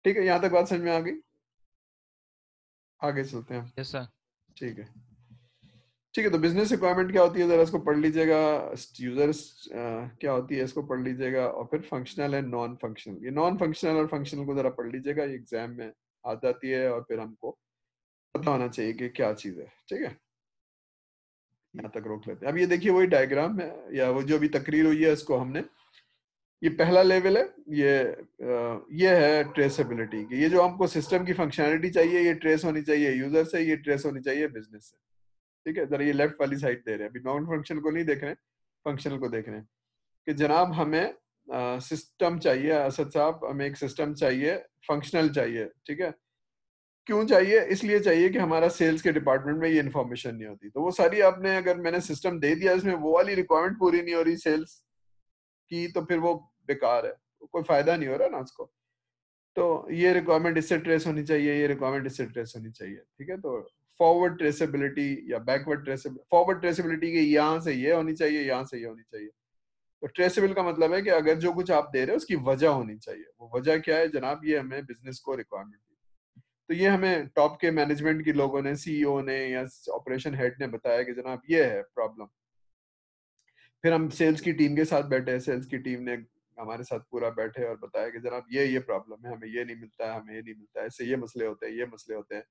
ठीक है, यहाँ तक बात समझ में आ गई? आगे चलते हैं। Yes sir. ठीक है, ठीक है। तो बिजनेस रिक्वायरमेंट क्या होती है जरा इसको पढ़ लीजिएगा। यूजर्स क्या होती है इसको पढ़ लीजिएगा। और फिर फंक्शनल है नॉन फंक्शनल। ये नॉन फंक्शनल और फंक्शनल को जरा पढ़ लीजिएगा, ये एग्जाम में आ जाती है और फिर हमको पता होना चाहिए कि क्या चीज है। ठीक है, यहाँ तक रोक लेते हैं। अब ये देखिए वही डायग्राम है, या वो जो अभी तकरीर हुई है इसको हमने, ये पहला लेवल है। ये है ट्रेसेबिलिटी की। ये जो हमको सिस्टम की फंक्शनैलिटी चाहिए, ये ट्रेस होनी चाहिए यूजर से, ये ट्रेस होनी चाहिए बिजनेस से। ठीक है, जरा ये लेफ्ट वाली साइड दे रहे हैं, अभी नॉन फंक्शनल को नहीं देख रहे हैं, फंक्शनल को देख रहे हैं कि जनाब हमें सिस्टम चाहिए। असद साहब, हमें एक सिस्टम चाहिए, फंक्शनल चाहिए। ठीक है, क्यों चाहिए? इसलिए चाहिए कि हमारा सेल्स के डिपार्टमेंट में ये इन्फॉर्मेशन नहीं होती। तो वो सारी आपने, अगर मैंने सिस्टम दे दिया इसमें वो वाली रिक्वायरमेंट पूरी नहीं हो रही सेल्स की, तो फिर वो बेकार है। कोई फायदा नहीं हो रहा ना उसको। तो ये रिक्वायरमेंट इससे ट्रेस होनी चाहिए, ये रिक्वायरमेंट इससे ट्रेस होनी चाहिए, ठीक है। तो फॉरवर्ड ट्रेसेबिलिटी या बैकवर्ड ट्रेसेबिलिटी, फॉरवर्ड ट्रेसेबिलिटी की यहाँ से ये होनी चाहिए, यहाँ से ये होनी चाहिए। तो ट्रेसेबल का मतलब है कि अगर जो कुछ आप दे रहे हो उसकी वजह होनी चाहिए। वो वजह क्या है जनाब, ये हमें बिजनेस को रिक्वायरमेंट दी। तो ये हमें टॉप के मैनेजमेंट के लोगों ने, सीईओ ने या ऑपरेशन हेड ने बताया कि जनाब ये है प्रॉब्लम। फिर हम सेल्स की टीम के साथ बैठे, सेल्स की टीम ने हमारे साथ पूरा बैठे और बताया कि जनाब ये प्रॉब्लम है, हमें ये नहीं मिलता है, हमें ये नहीं मिलता है, ऐसे ये मसले होते हैं, ये मसले होते हैं।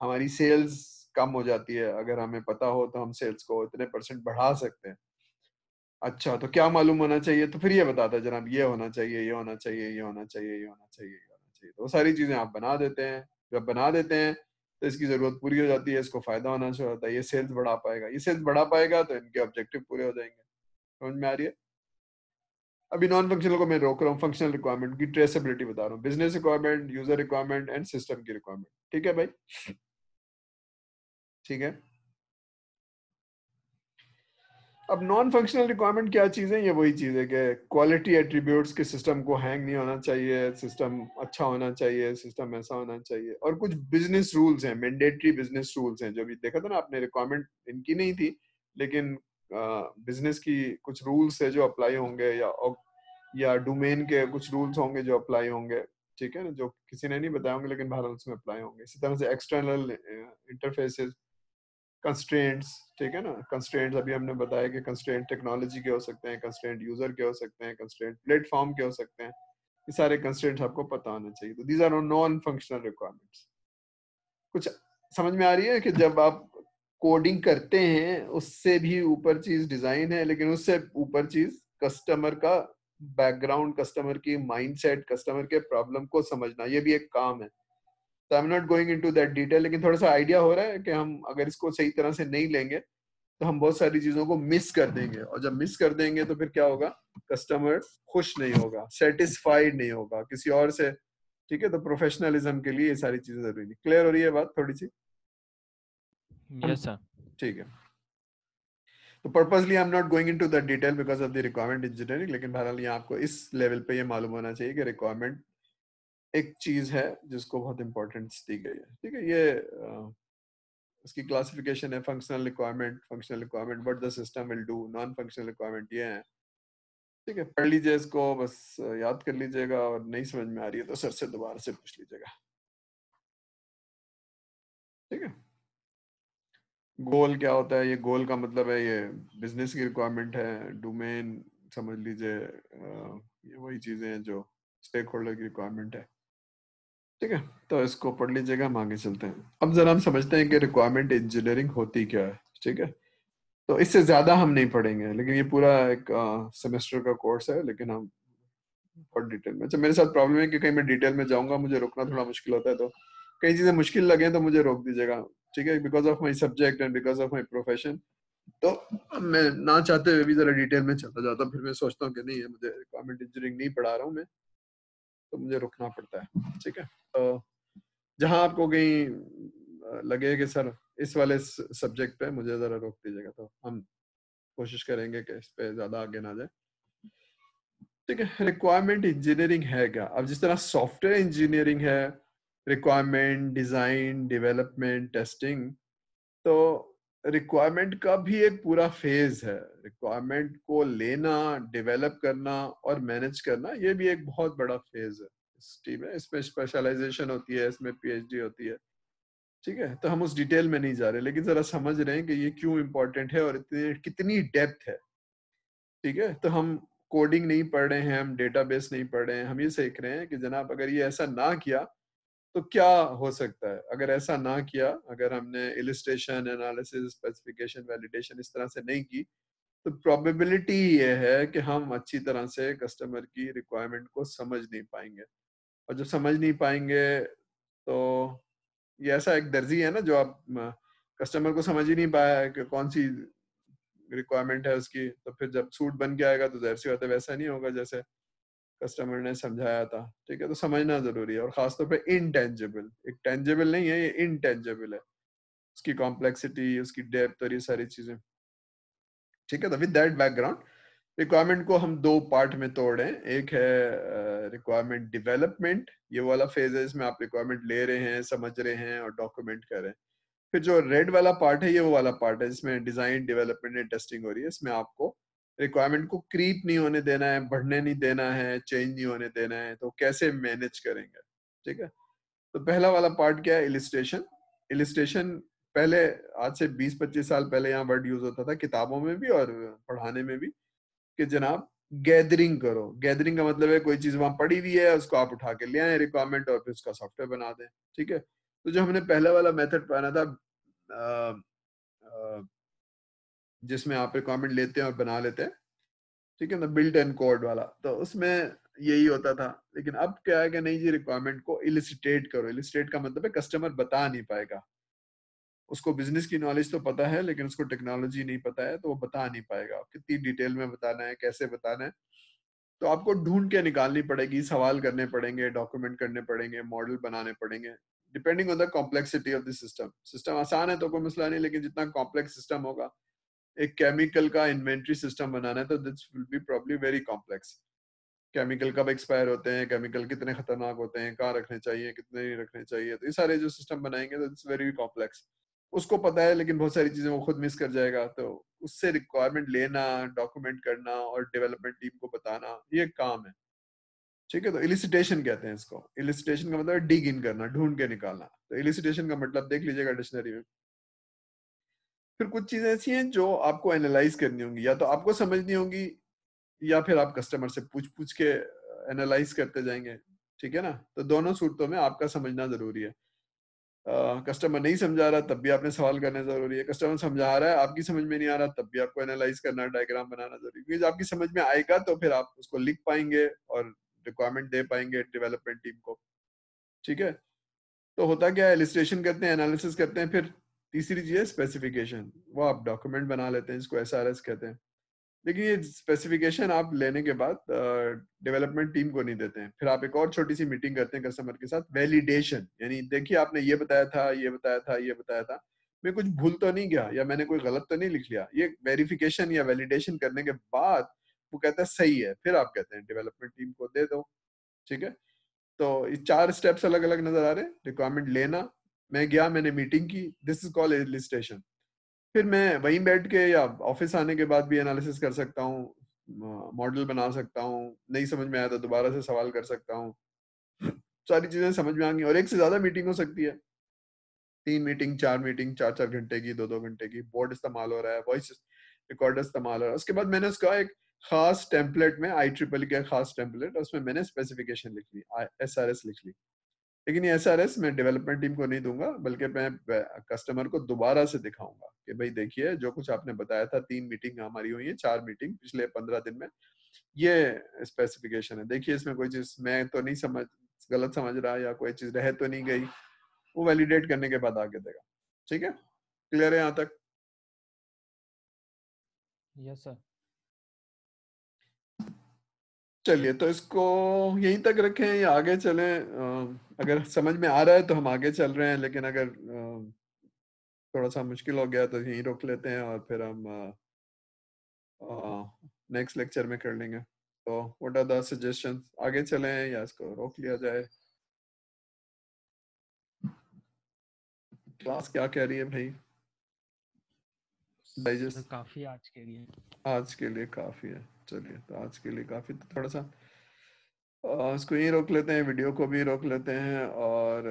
हमारी सेल्स कम हो जाती है, अगर हमें पता हो तो हम सेल्स को इतने % बढ़ा सकते हैं। अच्छा, तो क्या मालूम होना चाहिए? तो फिर ये बताता है जनाब ये होना चाहिए, ये होना चाहिए, ये होना चाहिए, ये होना चाहिए, ये होना चाहिए। तो वो सारी चीजें आप बना देते हैं। जब बना देते हैं तो इसकी जरूरत पूरी हो जाती है, इसको फायदा होना चाहिए होता है, ये सेल्स बढ़ा पाएगा, ये सेल्स बढ़ा पाएगा तो इनके ऑब्जेक्टिव पूरे हो जाएंगे। समझ में आ रही है? अभी नॉन फंक्शनल को मैं रोक रहा हूँ, फंक्शनल रिक्वायरमेंट की ट्रेसेबिलिटी बता रहा हूँ, business requirement, user requirement and system की रिक्वायरमेंट। ठीक है भाई, ठीक है। अब नॉन फंक्शनल रिक्वायरमेंट क्या चीज है? ये वही चीज है कि क्वालिटी एट्रीब्यूट्स के सिस्टम को हैंग नहीं होना चाहिए, सिस्टम अच्छा होना चाहिए, सिस्टम ऐसा होना चाहिए, और कुछ बिजनेस रूल्स हैं, मैंडेटरी बिजनेस रूल्स हैं, जो भी देखा था ना आपने, रिक्वायरमेंट इनकी नहीं थी, लेकिन बिजनेस की कुछ रूल्स है जो अप्लाई होंगे, या डोमेन के कुछ रूल्स होंगे जो अप्लाई होंगे, ठीक है ना, जो किसी ने नहीं बताया होंगे लेकिन बहरहाल उसमें अप्लाई होंगे। इसी तरह से एक्सटर्नल इंटरफेसेस, कंस्ट्रेंट्स, ठीक है ना। कंस्ट्रेंट्स अभी हमने बताया कि कंस्ट्रेंट टेक्नोलॉजी के हो सकते हैं, कंस्ट्रेंट यूजर के हो सकते हैं, कंस्ट्रेंट प्लेटफॉर्म के हो सकते हैं। ये सारे कंस्ट्रेंट्स आपको पता होने चाहिए। तो these are non functional requirements. कुछ समझ में आ रही है कि जब आप कोडिंग करते हैं उससे भी ऊपर चीज डिजाइन है, लेकिन उससे ऊपर चीज कस्टमर का बैकग्राउंड, कस्टमर की माइंडसेट, कस्टमर के प्रॉब्लम को समझना, ये भी एक काम है। तो आई am not going into that detail, लेकिन थोड़ा सा आइडिया हो रहा है कि हम अगर इसको सही तरह से नहीं लेंगे तो हम बहुत सारी चीजों को मिस कर देंगे, और जब मिस कर देंगे तो फिर क्या होगा? कस्टमर खुश नहीं होगा, सेटिस्फाइड नहीं होगा किसी और से। ठीक है, तो प्रोफेशनलिज्म के लिए ये सारी चीजें जरूरी है। क्लियर हो रही है बात थोड़ी सी? हम, यस सर। ठीक है। तो purposely I am not going into the detail because of the requirement engineering, लेकिन बहरहाल यहाँ आपको इस लेवल पे ये मालूम होना चाहिए कि रिक्वायरमेंट एक चीज है जिसको बहुत इंपॉर्टेंस दी गई है। ठीक है, ये उसकी क्लासिफिकेशन है, functional requirement, what the system will do, non functional requirement ये है। ठीक है, पढ़ लीजिए इसको, बस याद कर लीजिएगा, और नहीं समझ में आ रही है तो सर से दोबारा से पूछ लीजिएगा। ठीक है, गोल क्या होता है? ये गोल का मतलब है ये बिजनेस की रिक्वायरमेंट है। डोमेन समझ लीजिए, ये वही चीजें हैं जो स्टेक होल्डर की रिक्वायरमेंट है। ठीक है, तो इसको पढ़ लीजिएगा, हम आगे चलते हैं। अब जरा हम समझते हैं कि रिक्वायरमेंट इंजीनियरिंग होती क्या है। ठीक है, तो इससे ज्यादा हम नहीं पढ़ेंगे, लेकिन ये पूरा एक सेमेस्टर का कोर्स है, लेकिन हम बहुत डिटेल में। अच्छा, मेरे साथ प्रॉब्लम है कि कहीं मैं डिटेल में जाऊंगा, मुझे रोकना थोड़ा मुश्किल होता है, तो कई चीजें मुश्किल लगे तो मुझे रोक दीजिएगा। ठीक है, because of my subject and because of my profession. तो मैं ना चाहते हुए भी जरा डिटेल में चला जाता हूँ, फिर मैं सोचता हूँ कि नहीं है, मुझे रिक्वायरमेंट इंजीनियरिंग नहीं पढ़ा रहा हूँ मैं, तो मुझे रुकना पड़ता है। ठीक है, तो जहां आपको कहीं लगे कि सर इस वाले सब्जेक्ट पे मुझे जरा रोक दीजिएगा, तो हम कोशिश करेंगे कि इस पे ज्यादा आगे ना जाए। ठीक है, रिक्वायरमेंट इंजीनियरिंग है क्या? अब जिस तरह सॉफ्टवेयर इंजीनियरिंग है, रिक्वायरमेंट डिजाइन, डेवलपमेंट, टेस्टिंग, तो रिक्वायरमेंट का भी एक पूरा फेज है। रिक्वायरमेंट को लेना, डेवलप करना और मैनेज करना, ये भी एक बहुत बड़ा फेज है इस टीम है। इसमें स्पेशलाइजेशन होती है, इसमें पीएचडी होती है। ठीक है, तो हम उस डिटेल में नहीं जा रहे, लेकिन जरा समझ रहे हैं कि ये क्यों इंपॉर्टेंट है और इतनी कितनी डेप्थ है। ठीक है, तो हम कोडिंग नहीं पढ़ रहे हैं, हम डेटाबेस नहीं पढ़ रहे हैं, हम ये सीख रहे हैं कि जनाब अगर ये ऐसा ना किया तो क्या हो सकता है। अगर ऐसा ना किया, अगर हमने इलिस्ट्रेशन, एनालिसिस, स्पेसिफिकेशन, वैलिडेशन इस तरह से नहीं की, तो प्रोबेबिलिटी ये है कि हम अच्छी तरह से कस्टमर की रिक्वायरमेंट को समझ नहीं पाएंगे। और जब समझ नहीं पाएंगे तो ये ऐसा एक दर्जी है ना, जो आप कस्टमर को समझ ही नहीं पाया कि कौन सी रिक्वायरमेंट है उसकी, तो फिर जब सूट बन के आएगा तो जाहिर सी बात है वैसा नहीं होगा जैसे कस्टमर ने समझाया था। ठीक है, तो समझना जरूरी है, और खासतौर पे इनटेंजिबल, एक टेंजिबल नहीं है, ये इनटेंजिबल है, उसकी कॉम्प्लेक्सिटी, उसकी डेप्थ और ये सारी चीजें। ठीक है, तो विद दैट बैकग्राउंड रिक्वायरमेंट को हम दो पार्ट में तोड़े, एक है रिक्वायरमेंट डेवलपमेंट, ये वाला फेज है, इसमें आप रिक्वायरमेंट ले रहे हैं, समझ रहे हैं और डॉक्यूमेंट कर रहे हैं। फिर जो रेड वाला पार्ट है, ये वो वाला पार्ट है जिसमें डिजाइन, डेवलपमेंट एंड टेस्टिंग हो रही है। इसमें आपको रिक्वायरमेंट को क्रीप नहीं होने देना है, बढ़ने नहीं देना है, चेंज नहीं होने देना है, तो कैसे मैनेज करेंगे, ठीक है। तो पहला वाला पार्ट क्या है, इलिस्ट्रेशन। इलिस्ट्रेशन पहले, आज से 20-25 साल पहले यहाँ वर्ड यूज होता था किताबों में भी और पढ़ाने में भी, कि जनाब गैदरिंग करो। गैदरिंग का मतलब है कोई चीज वहां पड़ी हुई है, उसको आप उठा के ले आए रिक्वायरमेंट और फिर उसका सॉफ्टवेयर बना दें, ठीक है। तो जो हमने पहला वाला मेथड पढ़ा था, जिसमें आप रिक्वायरमेंट लेते हैं और बना लेते हैं, ठीक है ना, बिल्ट एंड कोड वाला, तो उसमें यही होता था। लेकिन अब क्या है कि नहीं जी, रिक्वायरमेंट को इलिस्ट्रेट करो। इलिस्ट्रेट का मतलब है कस्टमर बता नहीं पाएगा, उसको बिजनेस की नॉलेज तो पता है लेकिन उसको टेक्नोलॉजी नहीं पता है, तो वो बता नहीं पाएगा कितनी डिटेल में बताना है, कैसे बताना है। तो आपको ढूंढ के निकालनी पड़ेगी, सवाल करने पड़ेंगे, डॉक्यूमेंट करने पड़ेंगे, मॉडल बनाने पड़ेंगे, depending on the complexity of the system. System आसान है तो कोई मसला नहीं, लेकिन जितना कॉम्प्लेक्स सिस्टम होगा, एक केमिकल का इन्वेंट्री सिस्टम बनाना है तो this will be probably very complex. Chemical कब एक्सपायर होते हैं, केमिकल कितने खतरनाक होते हैं, कहाँ रखने चाहिए, कितने नहीं रखने चाहिए, तो ये सारे जो सिस्टम बनाएंगे तो इट्स वेरी कॉम्प्लेक्स। उसको पता है लेकिन बहुत सारी चीजें वो खुद मिस कर जाएगा, तो उससे रिक्वायरमेंट लेना, डॉक्यूमेंट करना और डेवलपमेंट टीम को बताना, ये काम है, ठीक है। तो इलिसिटेशन कहते हैं इसको। इलिसिटेशन का मतलब डिग इन करना, ढूंढ के निकालना। तो इलिसिटेशन का मतलब देख लीजिएगा डिक्शनरी में। फिर कुछ चीजें ऐसी हैं जो आपको एनालाइज करनी होंगी, या तो आपको समझनी होंगी या फिर आप कस्टमर से पूछ पूछ के एनालाइज करते जाएंगे, ठीक है ना। तो दोनों सूरतों में आपका समझना जरूरी है। कस्टमर नहीं समझा रहा तब भी आपने सवाल करना जरूरी है, कस्टमर समझा रहा है, आपकी समझ में नहीं आ रहा तब भी आपको एनालाइज करना, डायग्राम बनाना जरूरी है, क्योंकि आपकी समझ में आएगा तो फिर आप उसको लिख पाएंगे और रिक्वायरमेंट दे पाएंगे डेवलपमेंट टीम को, ठीक है। तो होता क्या है, इलिस्ट्रेशन करते हैं, एनालिसिस करते हैं, फिर तीसरी चीज है स्पेसिफिकेशन। वो आप डॉक्यूमेंट बना लेते हैं, जिसको एसआरएस कहते हैं। लेकिन ये स्पेसिफिकेशन आप लेने के बाद डेवलपमेंट टीम को नहीं देते हैं। फिर आप एक और छोटी सी मीटिंग करते हैं कस्टमर के साथ, वैलिडेशन, यानी देखिए आपने ये बताया था, ये बताया था, ये बताया था, मैं कुछ भूल तो नहीं गया या मैंने कोई गलत तो नहीं लिख लिया। ये वेरिफिकेशन या वैलिडेशन करने के बाद वो कहता है सही है, फिर आप कहते हैं डेवलपमेंट टीम को दे दो, ठीक है। तो ये 4 स्टेप्स अलग अलग नजर आ रहे हैं। रिक्वायरमेंट लेना, मैं गया, मैंने मीटिंग की, दिस इज कॉल्ड एलिस्टेशन। फिर मैं वहीं बैठ के या ऑफिस आने के बाद भी एनालिसिस कर सकता हूँ, मॉडल बना सकता हूँ, नहीं समझ में आया तो दोबारा से सवाल कर सकता हूँ, सारी चीजें समझ में आएंगी। और एक से ज्यादा मीटिंग हो सकती है, 3 मीटिंग, 4 मीटिंग, 4-4 घंटे की, 2-2 घंटे की। बोर्ड इस्तेमाल हो रहा है, वॉइस रिकॉर्डर इस्तेमाल हो रहा है। उसके बाद मैंने उसका एक खास टेम्पलेट में, IEEE का खास टेम्पलेट, उसमें मैंने स्पेसिफिकेशन लिख ली, SRS लिख ली। लेकिन ये SRS मैं डेवलपमेंट टीम को नहीं दूंगा, बल्कि मैं कस्टमर को दोबारा से दिखाऊंगा कि भाई देखिए, जो कुछ आपने बताया था, 3 मीटिंग हमारी हुई है, 4 मीटिंग पिछले 15 दिन में, ये स्पेसिफिकेशन है, देखिए इसमें कोई चीज मैं तो नहीं समझ, गलत समझ रहा या कोई चीज रह तो नहीं गई। वो वैलिडेट करने के बाद आगे देगा, ठीक है। क्लियर है यहाँ तक? Yes sir. चलिए, तो इसको यहीं तक रखें या आगे चलें? अगर समझ में आ रहा है तो हम आगे चल रहे हैं, लेकिन अगर थोड़ा सा मुश्किल हो गया तो यहीं रोक लेते हैं और फिर हम नेक्स्ट लेक्चर में कर लेंगे। तो व्हाट आर द सजेशंस, आगे चलें या इसको रोक लिया जाए? क्लास क्या कह रही है भाई? सर डाइजेस्ट काफी आज के लिए। आज के लिए काफी है। चलिए, तो आज के लिए काफी, तो थोड़ा सा इसको यहीं रोक लेते हैं, वीडियो को भी रोक लेते हैं और